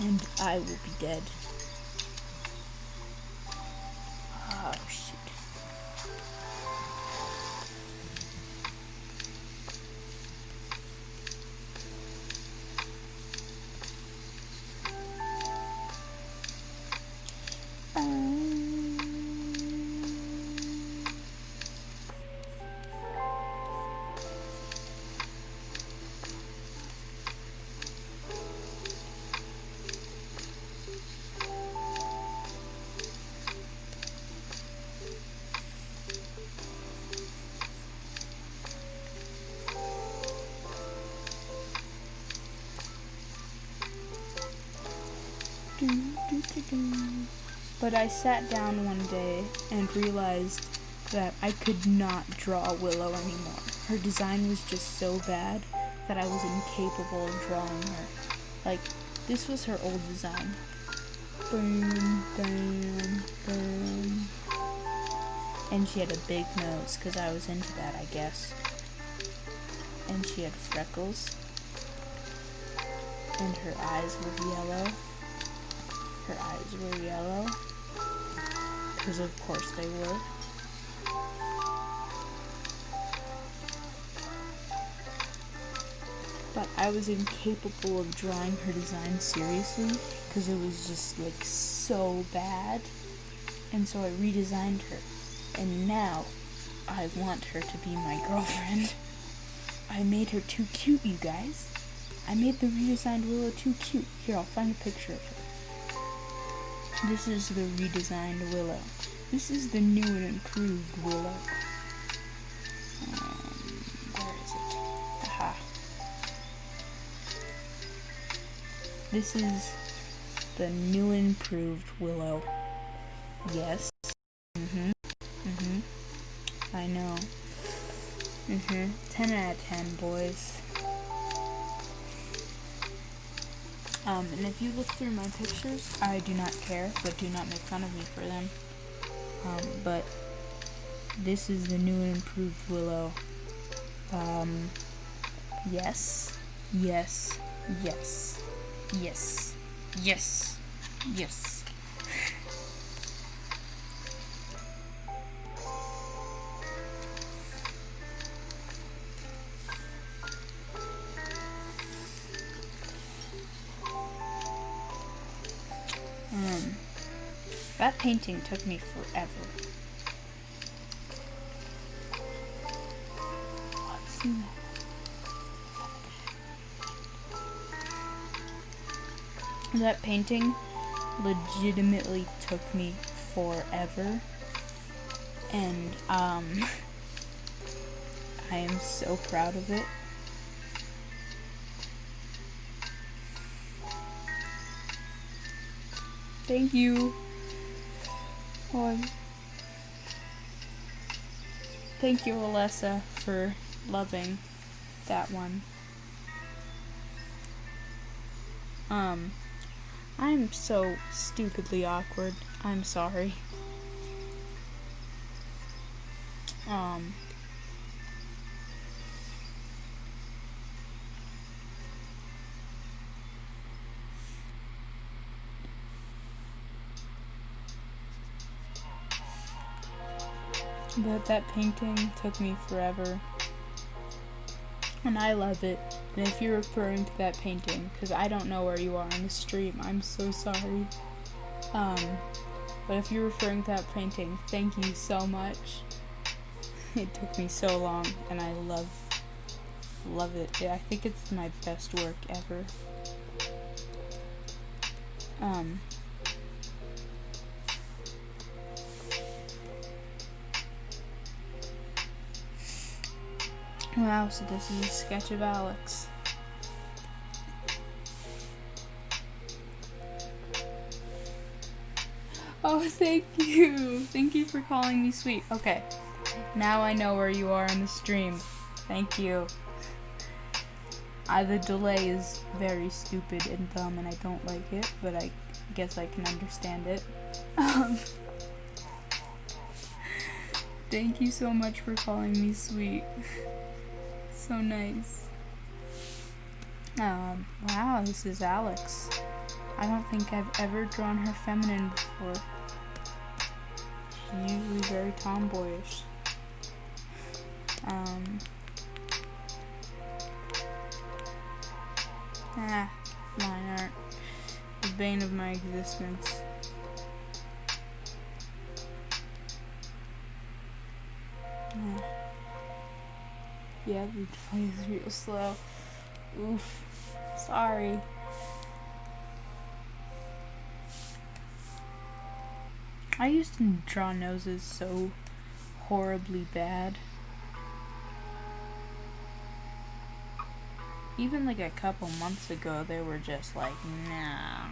and I will be dead. Oh, shoot. But I sat down one day and realized that I could not draw Willow anymore. Her design was just so bad that I was incapable of drawing her. Like, this was her old design. Boom, boom, boom. And she had a big nose, because I was into that, I guess. And she had freckles. And her eyes were yellow. Her eyes were yellow. Because of course they were. But I was incapable of drawing her design seriously, because it was just like so bad. And so I redesigned her. And now I want her to be my girlfriend. I made her too cute, you guys. I made the redesigned Willow too cute. Here, I'll find a picture of her. This is the redesigned Willow. This is the new and improved Willow. Where is it? Aha. This is the new and improved Willow. Yes. I know. 10 out of 10, boys. And if you look through my pictures, I do not care, but do not make fun of me for them. But this is the new and improved Willow. Yes. Yes. Yes. Yes. Yes. Yes. That painting took me forever. Let's see that. That painting legitimately took me forever. And, I am so proud of it. Thank you. Thank you, Alessa, for loving that one. I'm so stupidly awkward. I'm sorry. But that painting took me forever. And I love it. And if you're referring to that painting, because I don't know where you are on the stream, I'm so sorry. But if you're referring to that painting, thank you so much. It took me so long, and I love it. I think it's my best work ever. Wow, so this is a sketch of Alex. Oh, thank you. Thank you for calling me sweet. Okay, now I know where you are on the stream. Thank you. The delay is very stupid and dumb and I don't like it, but I guess I can understand it. Thank you so much for calling me sweet. So nice. Wow, this is Alex. I don't think I've ever drawn her feminine before. She's usually very tomboyish. Line art. The bane of my existence. Yeah, the play is real slow. Oof. Sorry. I used to draw noses so horribly bad. Even like a couple months ago, they were just like, nah.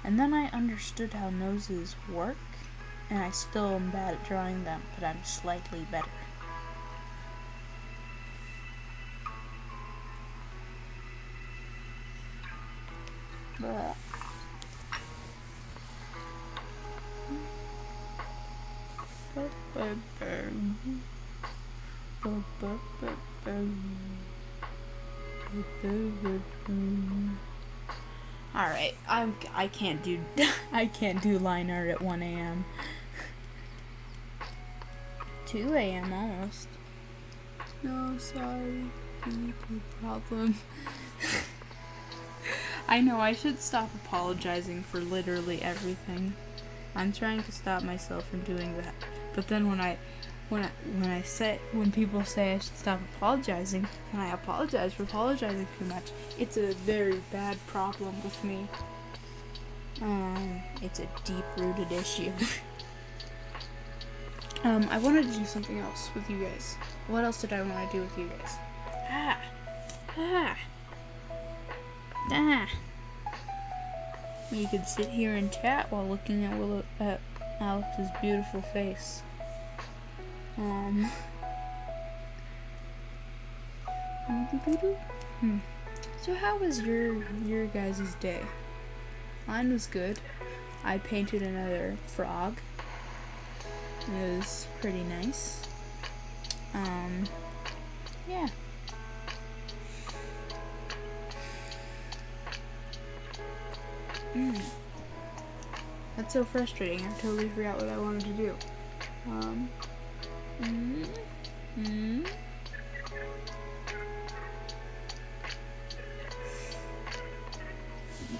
And then I understood how noses work, and I still am bad at drawing them, but I'm slightly better. But alright, I can't do I can't do line art at 1 a.m. 2 a.m. almost. No, sorry. No problem. I know I should stop apologizing for literally everything. I'm trying to stop myself from doing that. But then when people say I should stop apologizing, and I apologize for apologizing too much, it's a very bad problem with me. It's a deep-rooted issue. I wanted to do something else with you guys. What else did I want to do with you guys? You could sit here and chat while looking at Alex's beautiful face. So how was your guys' day? Mine was good. I painted another frog. It was pretty nice. Yeah. That's so frustrating. I totally forgot what I wanted to do.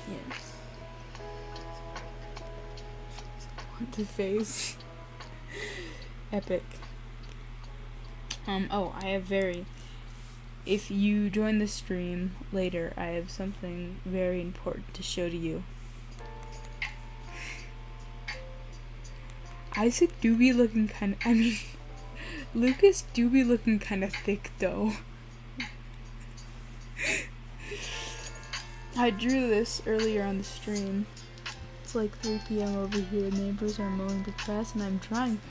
Yes. Want to face. Epic. If you join the stream later, I have something very important to show to you. Isaac do be looking Lucas do be looking kinda thick though. I drew this earlier on the stream. It's like 3 p.m. over here. Neighbors are mowing the grass and I'm drawing.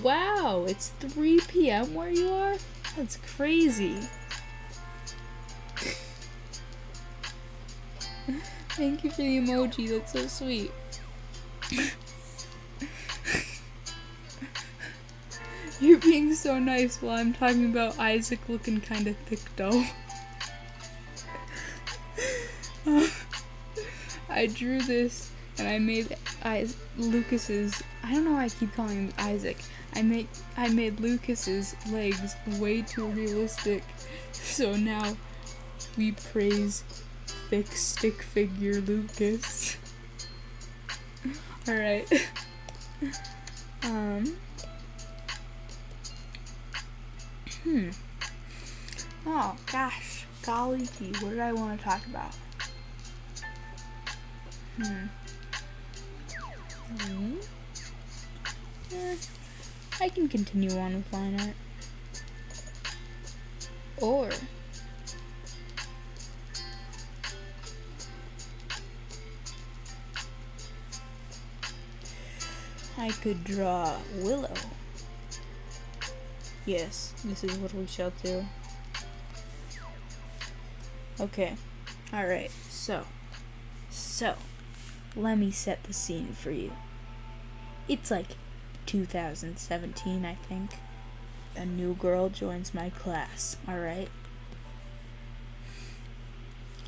Wow, it's 3 p.m. where you are? That's crazy. Thank you for the emoji, that's so sweet. You're being so nice while I'm talking about Isaac looking kinda thick though. I drew this and I made Lucas's, I don't know why I keep calling him Isaac. I made Lucas's legs way too realistic. So now we praise thick stick figure Lucas. Alright. Oh gosh, golly gee, what did I want to talk about? I can continue on with line art. Or I could draw Willow. Yes, this is what we shall do. Okay. Alright, so let me set the scene for you. It's like 2017, I think. A new girl joins my class, alright?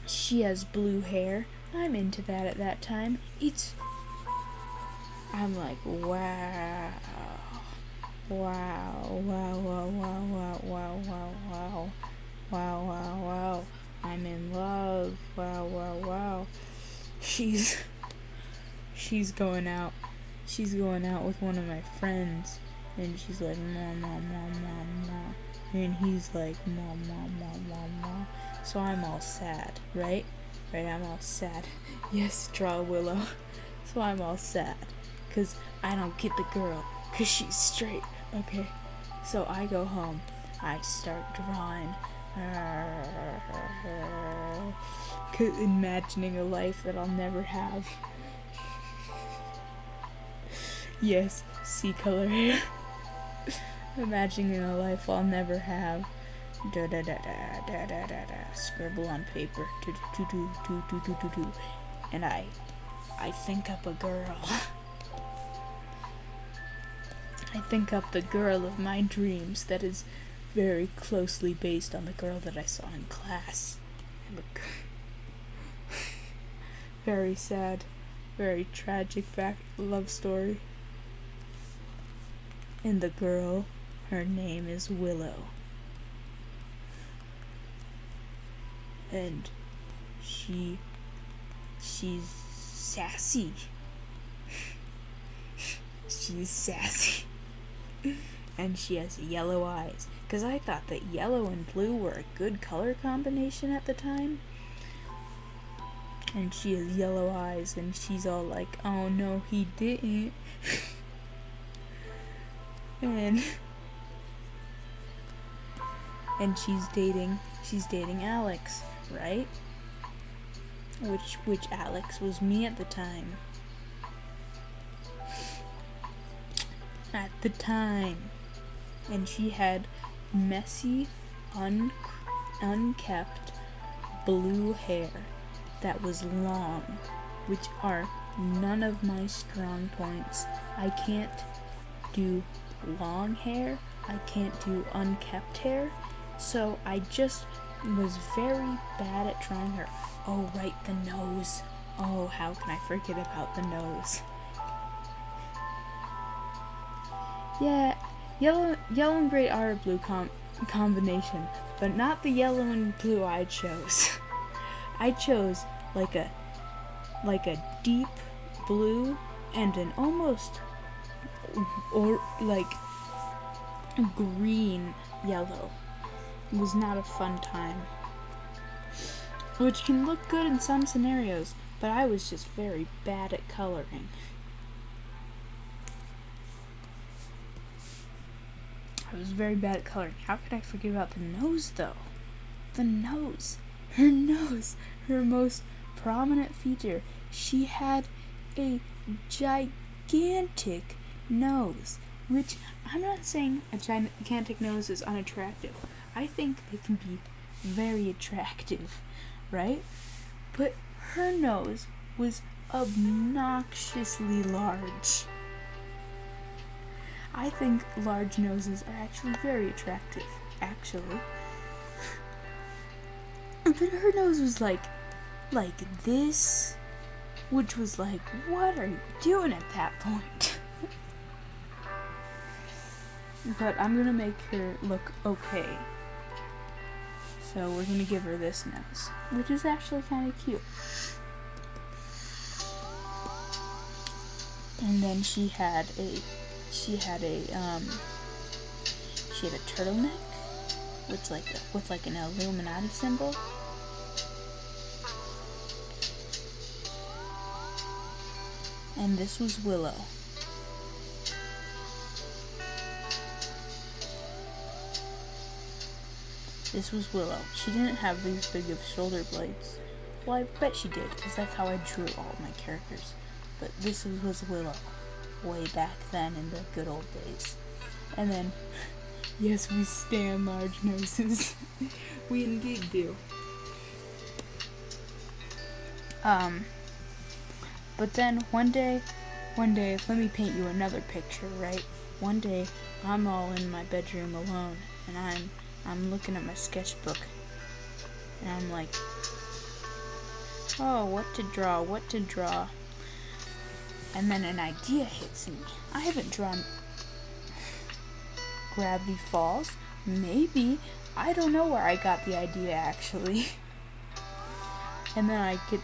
She has blue hair. I'm into that at that time. I'm like, wow. Wow. I'm in love. Wow. She's going out. She's going out with one of my friends. And she's like, ma. And he's like, ma. So I'm all sad, right? I'm all sad. Yes, draw Willow. So I'm all sad. Because I don't get the girl. Because she's straight. Okay. So I go home. I start drawing. Imagining a life that I'll never have. Yes, sea color hair. Imagining a life I'll never have. Scribble on paper. And I think up a girl. I think up the girl of my dreams that is very closely based on the girl that I saw in class. Very sad, very tragic love story. And the girl, her name is Willow. And she's sassy. She's sassy. And she has yellow eyes. Because I thought that yellow and blue were a good color combination at the time. and she has yellow eyes, and she's all like, oh no, he didn't. and she's dating Alex, right? Which Alex was me at the time. And she had messy, unkept blue hair that was long, which are none of my strong points. I can't do long hair, I can't do unkept hair, so I just was very bad at drawing her. Oh, right, the nose. Oh, how can I forget about the nose? Yeah, yellow and gray are a blue combination, but not the yellow and blue I chose. I chose like a deep blue and an almost or like green yellow. It was not a fun time, which can look good in some scenarios, but I was just very bad at coloring. How could I forget about the nose, though? The nose. Her nose. Her most prominent feature. She had a gigantic nose, which I'm not saying a gigantic nose is unattractive. I think they can be very attractive, right? But her nose was obnoxiously large. I think large noses are actually very attractive, actually. But her nose was like this, which was like, what are you doing at that point? But I'm gonna make her look okay. So we're gonna give her this nose, which is actually kind of cute. And then she had a turtleneck with like an Illuminati symbol. And this was Willow. She didn't have these big of shoulder blades. Well, I bet she did, because that's how I drew all my characters. But this was Willow, way back then in the good old days. And then, yes, we stan large noses. We indeed do. But then one day, let me paint you another picture, right? One day, I'm all in my bedroom alone, and I'm looking at my sketchbook, and I'm like, oh, what to draw? And then an idea hits me. I haven't drawn Gravity Falls. Maybe. I don't know where I got the idea, actually. And then I get,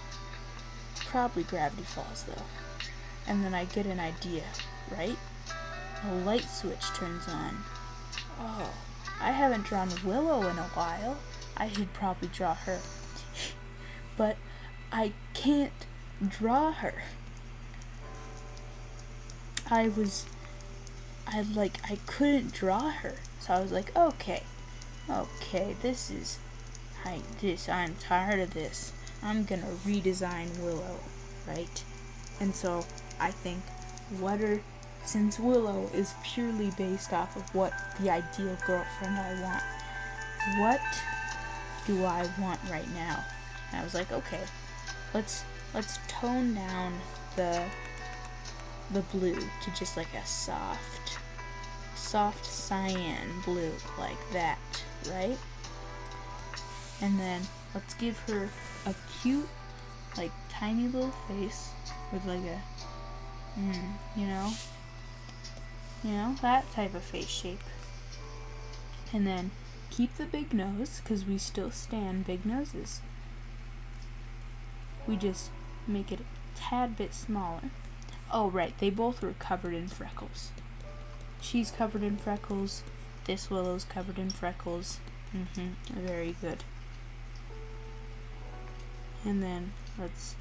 probably Gravity Falls, though. And then I get an idea, right? A light switch turns on. Oh, I haven't drawn Willow in a while. I should probably draw her. But I can't draw her. I couldn't draw her. So I was like, okay, I'm tired of this. I'm gonna redesign Willow, right? And so I think since Willow is purely based off of what the ideal girlfriend I want, what do I want right now? And I was like, okay, let's tone down the blue to just like a soft cyan blue, like that, right? And then let's give her a cute, like, tiny little face with like a, that type of face shape. And then keep the big nose, because we still stan big noses. We just make it a tad bit smaller. Oh, right, they both were covered in freckles. She's covered in freckles. This Willow's covered in freckles. Very good. And then Let's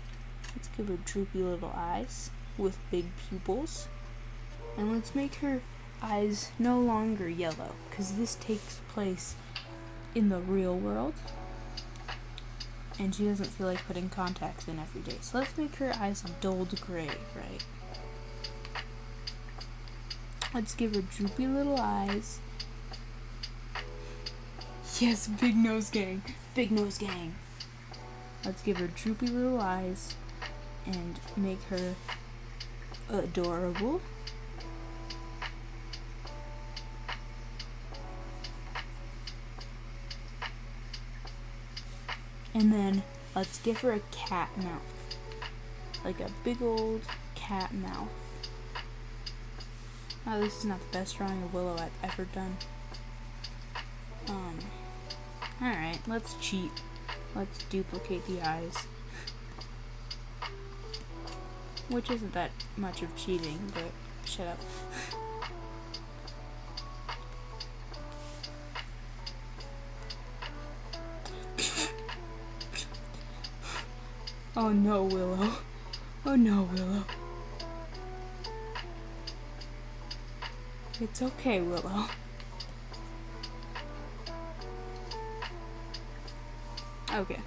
give her droopy little eyes with big pupils. And let's make her eyes no longer yellow, because this takes place in the real world. And she doesn't feel like putting contacts in every day. So let's make her eyes dulled gray, right? Let's give her droopy little eyes. Yes, big nose gang. Big nose gang. Let's give her droopy little eyes and make her adorable. And then let's give her a cat mouth. Like a big old cat mouth. Oh, this is not the best drawing of Willow I've ever done. Alright, let's cheat. Let's duplicate the eyes. Which isn't that much of cheating, but shut up. Oh no, Willow. Oh no, Willow. It's okay, Willow. Okay.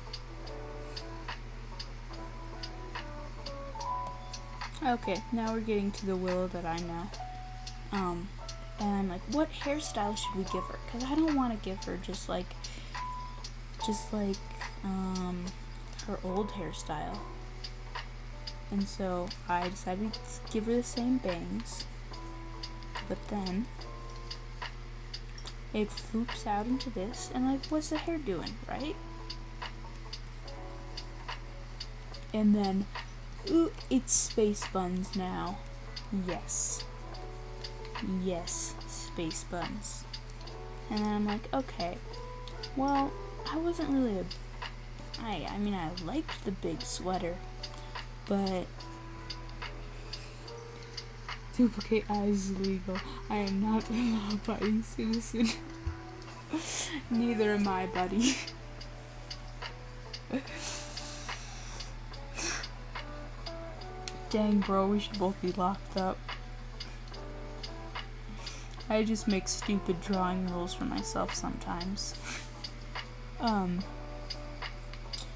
Okay, now we're getting to the Willow that I know. And I'm like, what hairstyle should we give her? Because I don't want to give her just like, her old hairstyle. And so I decided to give her the same bangs, but then it floops out into this, and like, what's the hair doing, right? And then, ooh, it's space buns now. Yes. Yes, space buns. And then I'm like, okay, well, I wasn't really I mean, I liked the big sweater, but duplicate eyes is illegal. I am not a law-abiding citizen. Neither am I, buddy. Dang, bro, we should both be locked up. I just make stupid drawing rules for myself sometimes.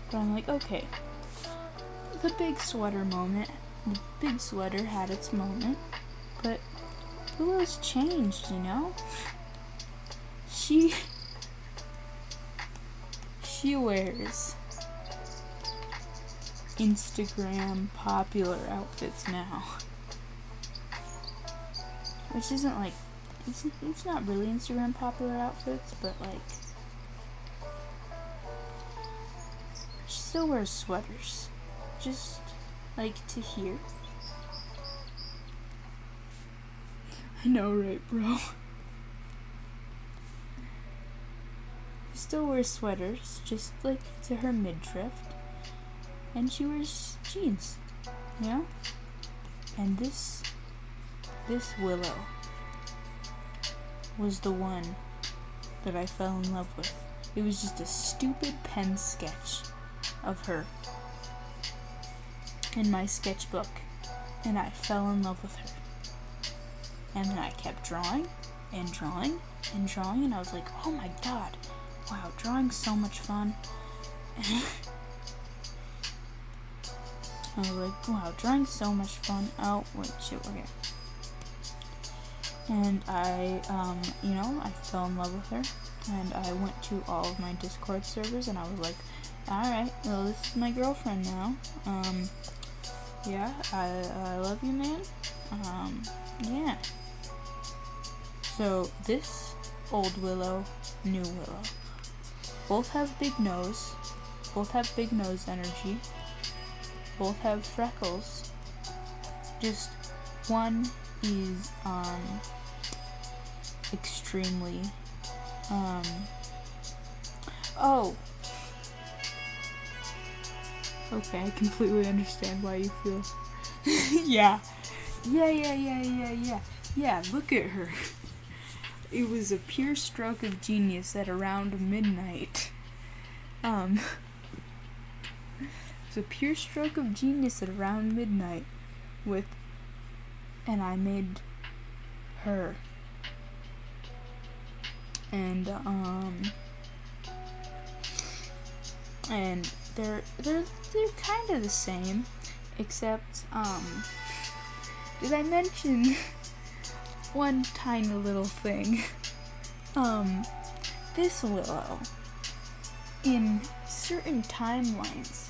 But I'm like, okay, the big sweater moment, the big sweater had its moment, but Willow's changed, you know? She wears Instagram popular outfits now. Which isn't like, it's not really Instagram popular outfits, but like, she still wears sweaters. Just like to here. I know, right, bro? She still wears sweaters, just like to her midriff. And she wears jeans, you know? And this Willow was the one that I fell in love with. It was just a stupid pen sketch of her in my sketchbook, and I fell in love with her. And then I kept drawing and drawing and drawing, and I was like, oh my god, wow, drawing's so much fun. I was like, wow, drawing's so much fun. Oh, wait, shit, we're here. And I, I fell in love with her, and I went to all of my Discord servers, and I was like, alright, well, this is my girlfriend now. Yeah, I love you, man. Yeah. So, this old Willow, new Willow, both have big nose, both have big nose energy, both have freckles, just one is, extremely, oh, okay, I completely understand why you feel, yeah, look at her. It was a pure stroke of genius at around midnight. was a pure stroke of genius at around midnight and I made her. And they're kind of the same, except did I mention one tiny little thing? This willow in certain timelines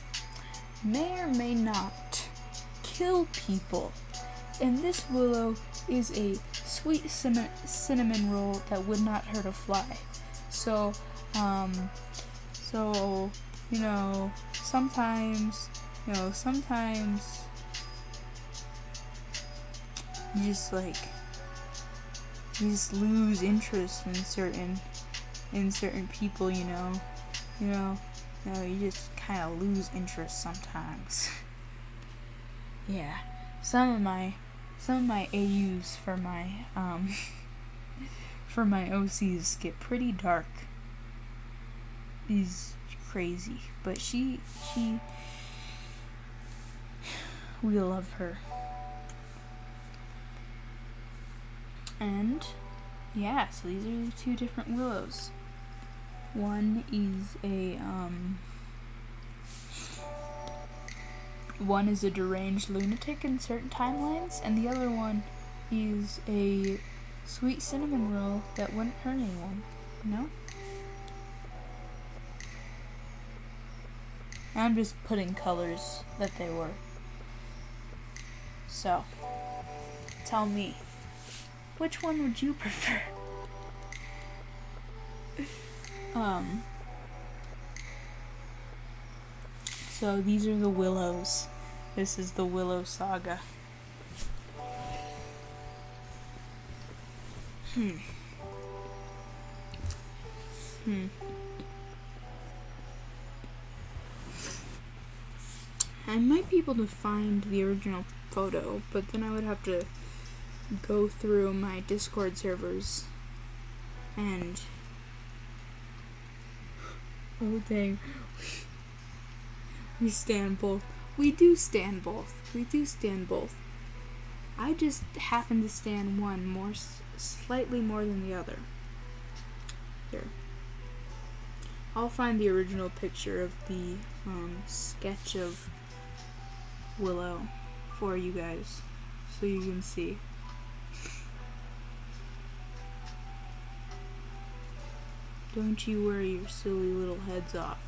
may or may not kill people, and this willow is a sweet cinnamon roll that would not hurt a fly. So sometimes you just lose interest in certain people, you just kind of lose interest sometimes. Yeah, some of my AUs for my for my OCs get pretty dark. Is crazy, but we love her. And yeah, so these are the two different willows. One is a deranged lunatic in certain timelines, and the other one is a sweet cinnamon roll that wouldn't hurt anyone, I'm just putting colors that they were. So, tell me, which one would you prefer? So these are the willows. This is the Willow Saga. I might be able to find the original photo, but then I would have to go through my Discord servers and oh dang, we stand both. We do stand both. I just happen to stand one slightly more than the other. Here, I'll find the original picture of the sketch of Willow for you guys so you can see. Don't you worry your silly little heads off.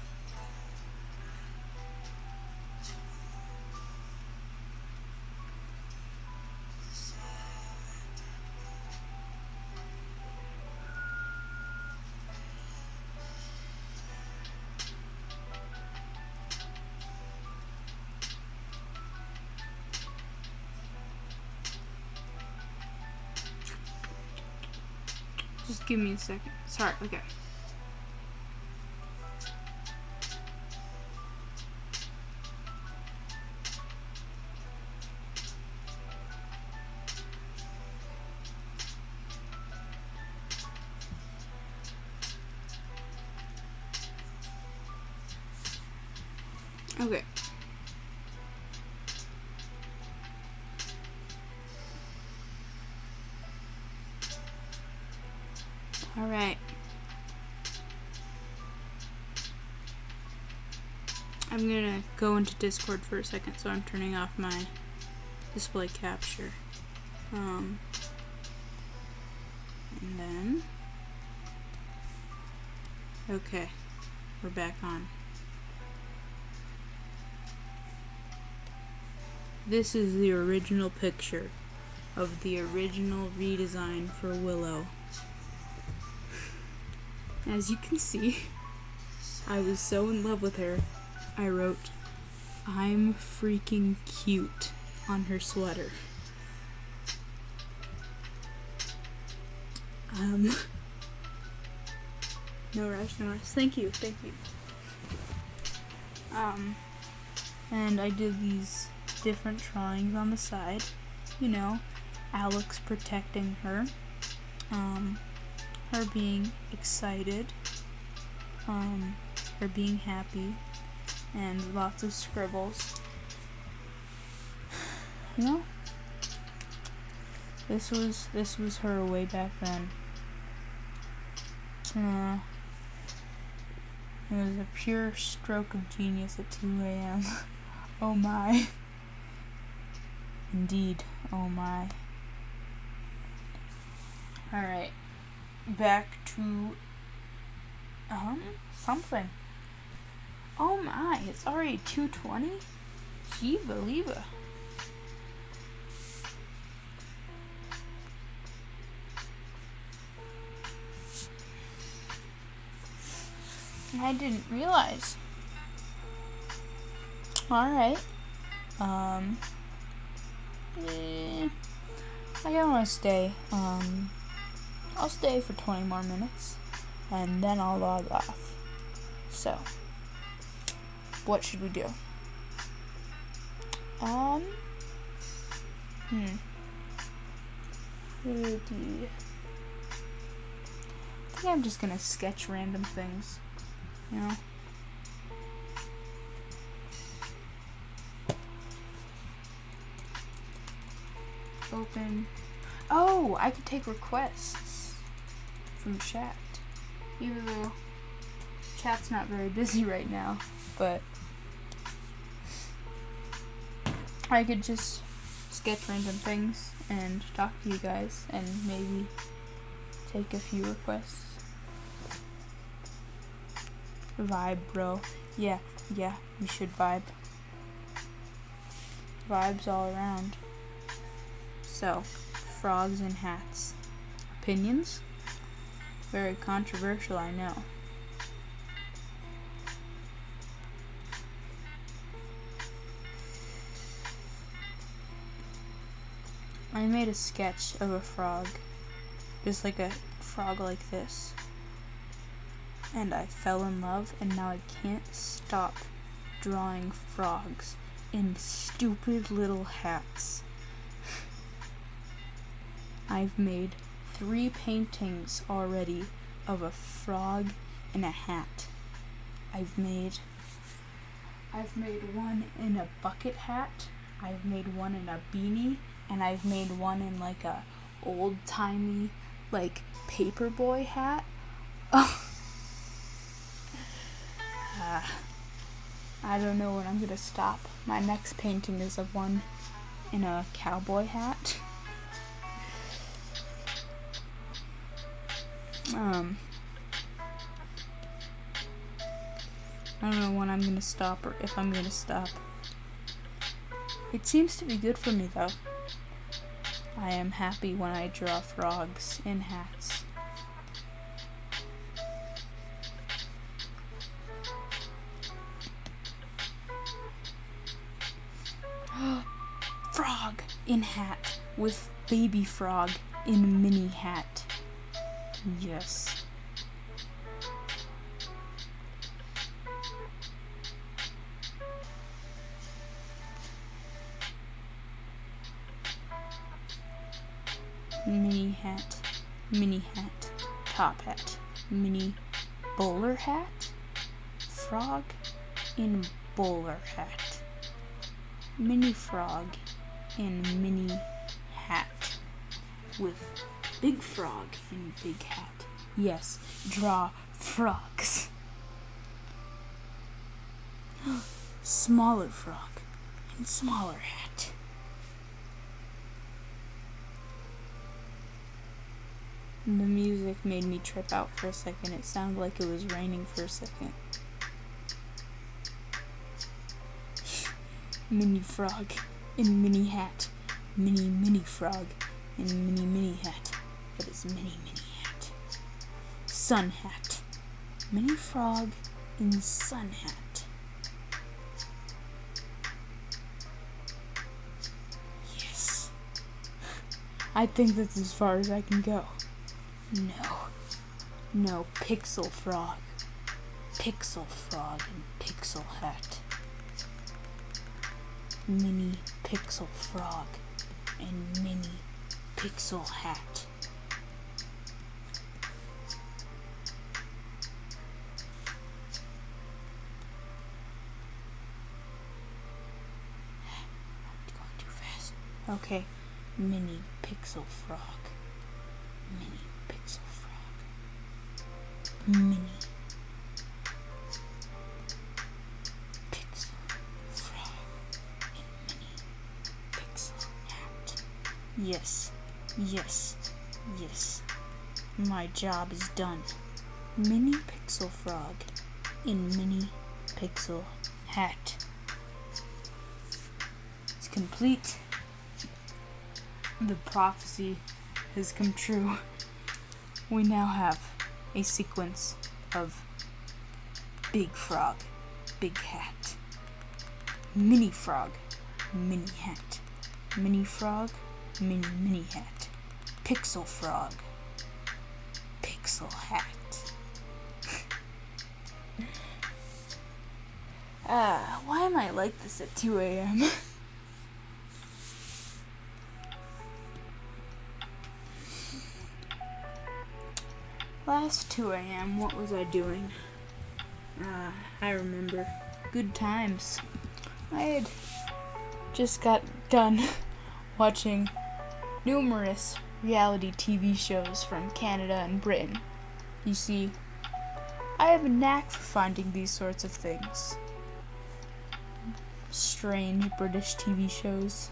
Just give me a second. Sorry, okay. Okay. Alright. I'm gonna go into Discord for a second, so I'm turning off my display capture. And then... Okay. We're back on. This is the original picture of the original redesign for Willow. As you can see, I was so in love with her, I wrote, "I'm freaking cute" on her sweater. No rush. Thank you. And I did these different drawings on the side. Alex protecting her. Her being excited. Her being happy. and lots of scribbles. You know, this was her way back then. It was a pure stroke of genius at 2 a.m. Oh my. Indeed, oh my. Alright, back to, something. Oh my, it's already 2:20? Gee, believer. I didn't realize. Alright. I don't want to stay. I'll stay for 20 more minutes, and then I'll log off. So, what should we do? What do I think I'm just gonna sketch random things, you know? Open. Oh, I could take requests from chat. Even though chat's not very busy right now, but I could just sketch random things and talk to you guys and maybe take a few requests. Vibe, bro. Yeah, we should vibe. Vibes all around. So, frogs and hats. Opinions? Very controversial, I know. I made a sketch of a frog. Just like a frog like this. And I fell in love, and now I can't stop drawing frogs in stupid little hats. I've made 3 paintings already of a frog in a hat. I've made one in a bucket hat, I've made one in a beanie, and I've made one in like a old-timey like paperboy hat. I don't know when I'm gonna stop. My next painting is of one in a cowboy hat. I don't know when I'm gonna stop or if I'm gonna stop. It seems to be good for me though. I am happy when I draw frogs in hats. Frog in hat with baby frog in mini hat. Yes. Mini hat, top hat, mini bowler hat, frog in bowler hat, mini frog in mini hat, with big frog in big hat. Yes, draw frogs. Smaller frog in smaller hat. The music made me trip out for a second. It sounded like it was raining for a second. Mini frog in mini hat. Mini frog in mini hat. But it's mini hat. Sun hat. Mini frog in sun hat. Yes. I think that's as far as I can go. No, pixel frog. Pixel frog and pixel hat. Mini pixel frog and mini pixel hat. Okay, mini pixel frog. Mini pixel frog. Mini pixel frog in mini pixel hat. Yes, yes, yes. My job is done. Mini pixel frog in mini pixel hat. It's complete. The prophecy has come true. We now have a sequence of big frog, big hat, mini frog, mini hat, mini frog, mini hat, pixel frog, pixel hat. Why am I like this at 2 a.m.? Last 2 a.m., what was I doing? I remember. Good times. I had just got done watching numerous reality TV shows from Canada and Britain. You see, I have a knack for finding these sorts of things. Strange British TV shows.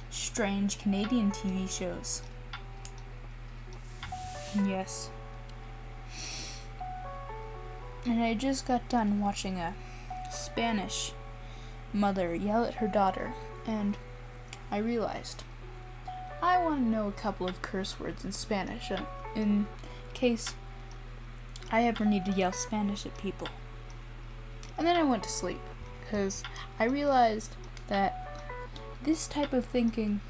Strange Canadian TV shows. Yes. And I just got done watching a Spanish mother yell at her daughter, and I realized I want to know a couple of curse words in Spanish in case I ever need to yell Spanish at people. And then I went to sleep, because I realized that this type of thinking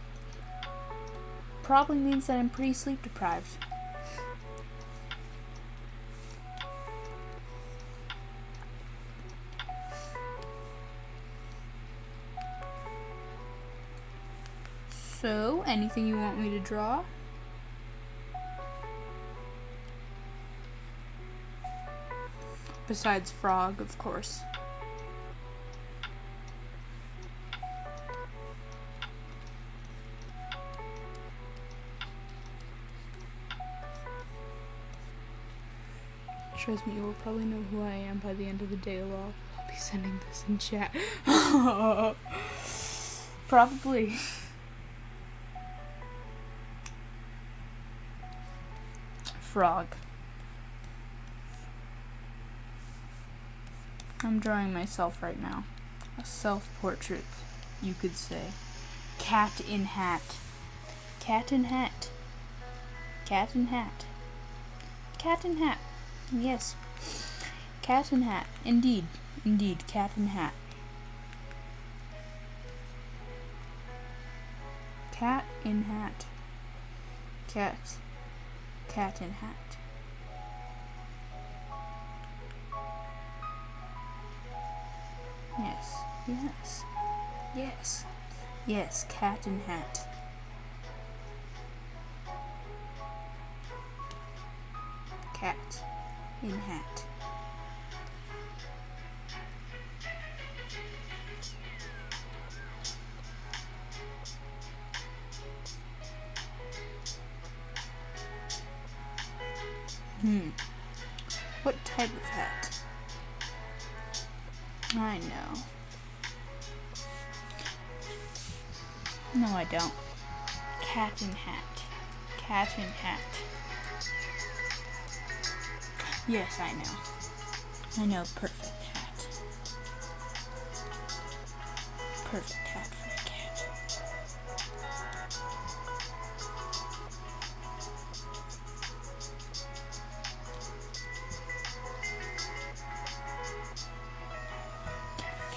probably means that I'm pretty sleep deprived. So, anything you want me to draw? Besides frog, of course. Trust me, you will probably know who I am by the end of the day, lol. I'll be sending this in chat. Probably. Frog. I'm drawing myself right now. A self-portrait, you could say. Cat in hat. Cat in hat. Cat in hat. Cat in hat. Yes. Cat in hat. Indeed. Indeed. Cat in hat. Cat in hat. Cat. Cat in hat. Yes. Yes. Yes. Yes. Cat in hat. Cat in hat. What type of hat? I know. No, I don't. Cat in hat. Cat in hat. Yes, I know. I know. Perfect hat. Perfect hat for a cat.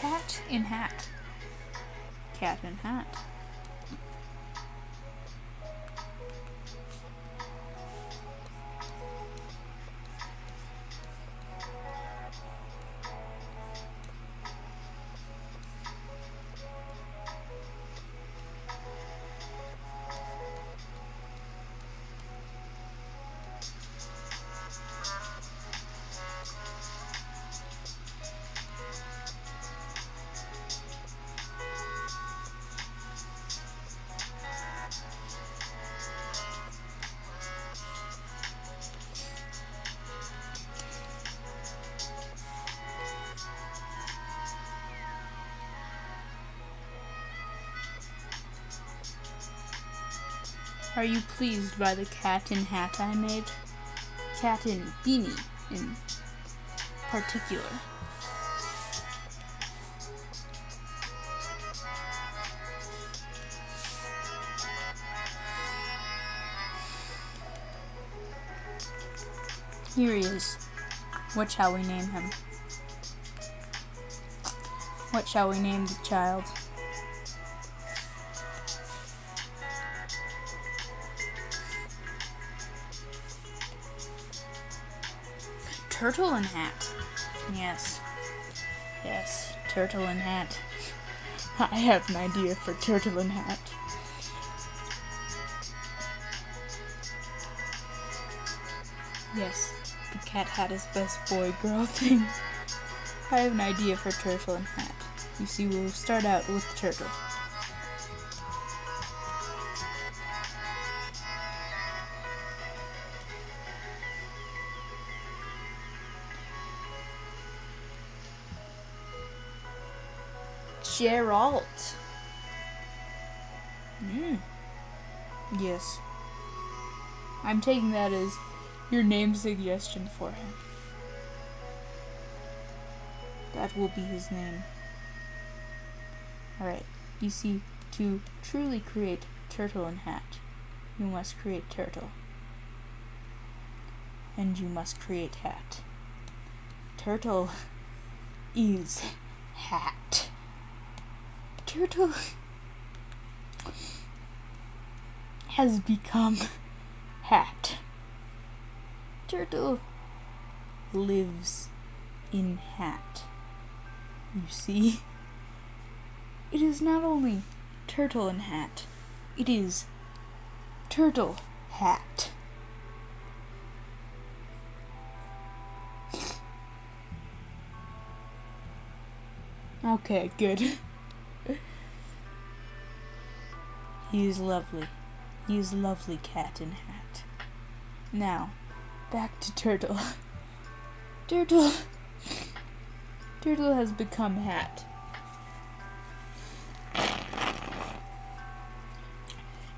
Cat in hat. Cat in hat. Are you pleased by the cat in hat I made? Cat in beanie in particular. Here he is. What shall we name him? What shall we name the child? Turtle and Hat. Yes. Yes, Turtle and Hat. I have an idea for Turtle and Hat. Yes, the cat had his best boy-girl thing. I have an idea for Turtle and Hat. You see, we'll start out with the turtle. Gerald. Yes. I'm taking that as your name suggestion for him. That will be his name. Alright, you see, to truly create Turtle and Hat, you must create Turtle. And you must create Hat. Turtle is Hat. Turtle has become Hat. Turtle lives in Hat. You see, it is not only Turtle and Hat, it is Turtle Hat. Okay, good. He is lovely. He is lovely cat in hat. Now, back to Turtle. Turtle has become Hat.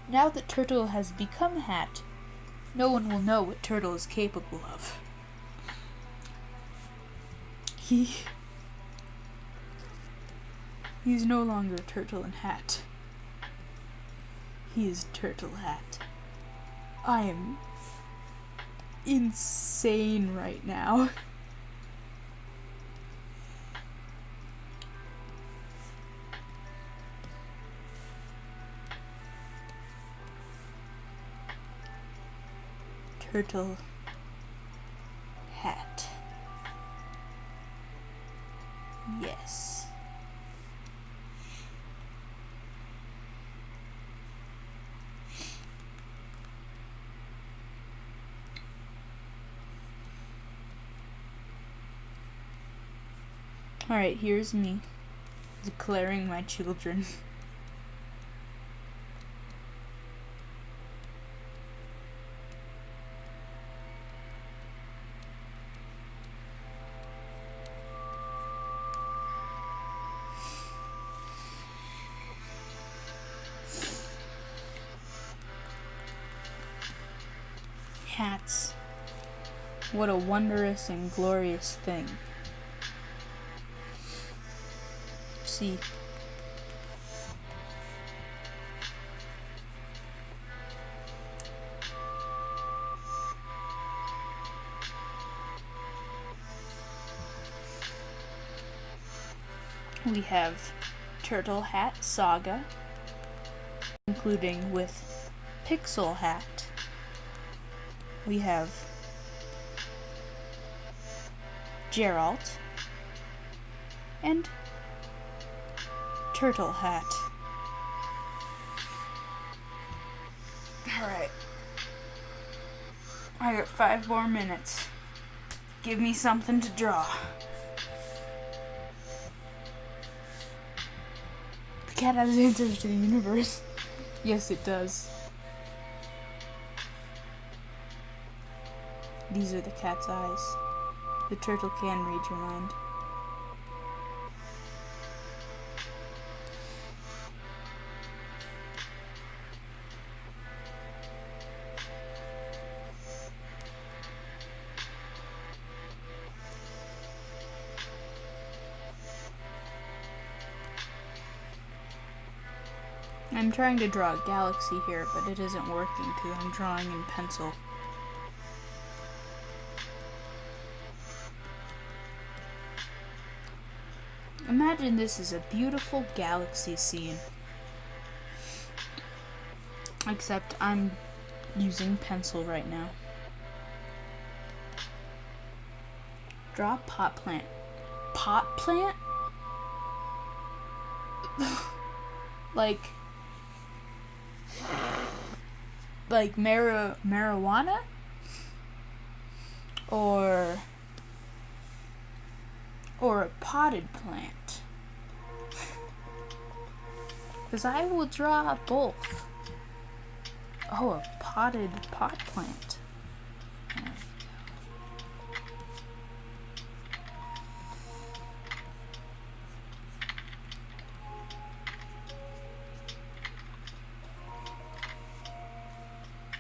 Now that Turtle has become Hat, no one will know what Turtle is capable of. He's no longer Turtle and Hat. He is Turtle Hat. I am insane right now. Turtle Hat. Yes. Alright, here's me declaring my children. Hats. What a wondrous and glorious thing. See. We have Turtle Hat Saga, including with Pixel Hat. We have Gerald and Turtle Hat. Alright. I got 5 more minutes. Give me something to draw. The cat has answers to the universe. Yes, it does. These are the cat's eyes. The turtle can read your mind. I'm trying to draw a galaxy here, but it isn't working because I'm drawing in pencil. Imagine this is a beautiful galaxy scene. Except I'm using pencil right now. Draw a pot plant. Pot plant? like marijuana? Or a potted plant? Because I will draw both. Oh, a potted pot plant. There we go.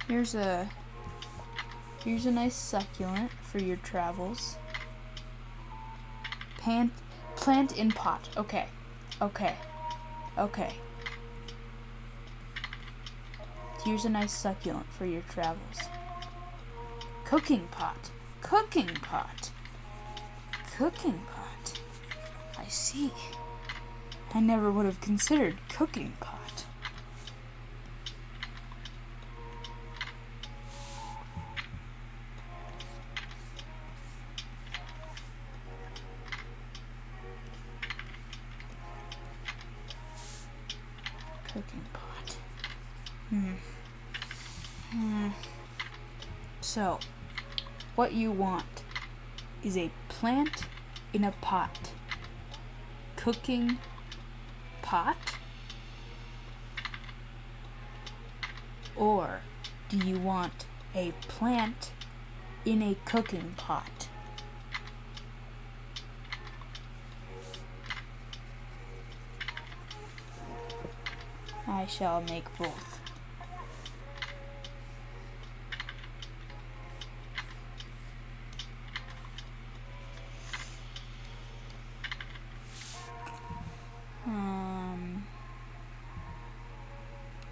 Here's a nice succulent for your travels. Plant in pot. Okay. Here's a nice succulent for your travels. Cooking pot. I see. I never would have considered cooking pot. Cooking pot. So, what you want is a plant in a pot. Cooking pot? Or do you want a plant in a cooking pot? I shall make both.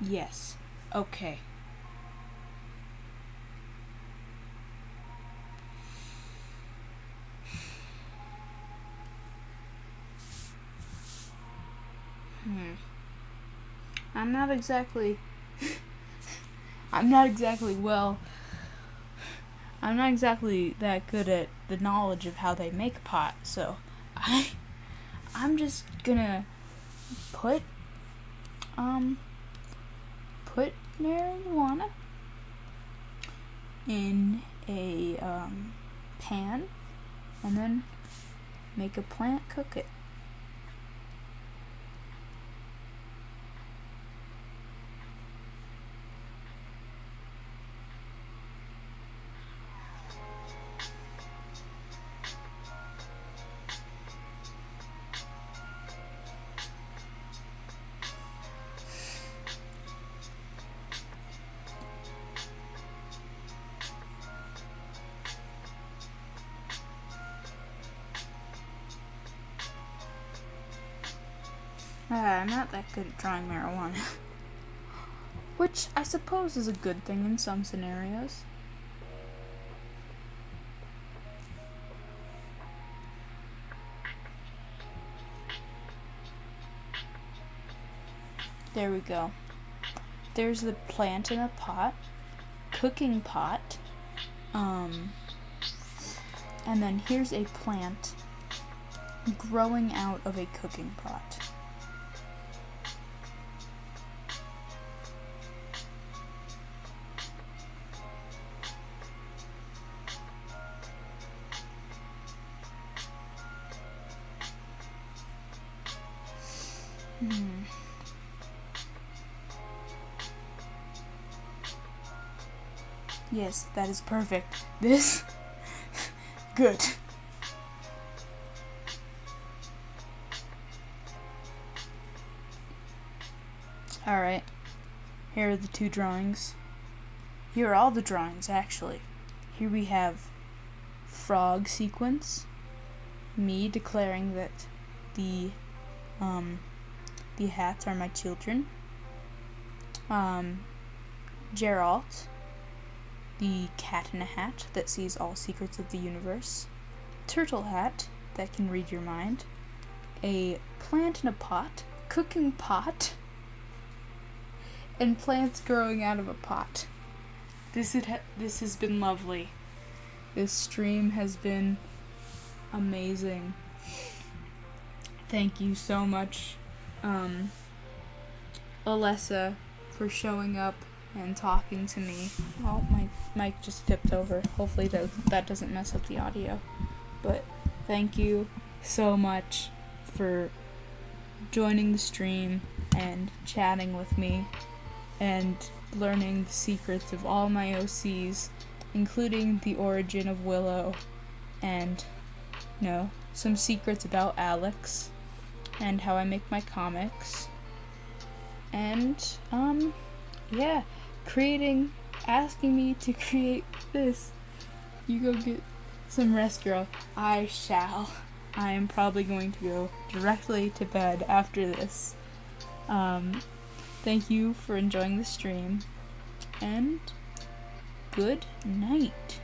Yes. Okay. I'm not exactly that good at the knowledge of how they make pot, so I'm just gonna put marijuana in a pan and then make a plant cook it. I'm not that good at drawing marijuana. Which I suppose is a good thing in some scenarios. There we go. There's the plant in a pot, cooking pot, and then here's a plant growing out of a cooking pot. Yes, that is perfect. This good. Alright, here are the two drawings. Here are all the drawings, actually. Here we have frog sequence, me declaring that the hats are my children, Geralt, the cat in a hat that sees all secrets of the universe, Turtle Hat that can read your mind, a plant in a pot, cooking pot, and plants growing out of a pot. This has been lovely. This stream has been amazing. Thank you so much, Alessa, for showing up and talking to me. Oh, my mic just tipped over. Hopefully that doesn't mess up the audio. But thank you so much for joining the stream and chatting with me and learning the secrets of all my OCs, including the origin of Willow and, some secrets about Alex and how I make my comics. And, asking me to create this. You go get some rest, girl. I shall. I am probably going to go directly to bed after this. Thank you for enjoying the stream, and good night.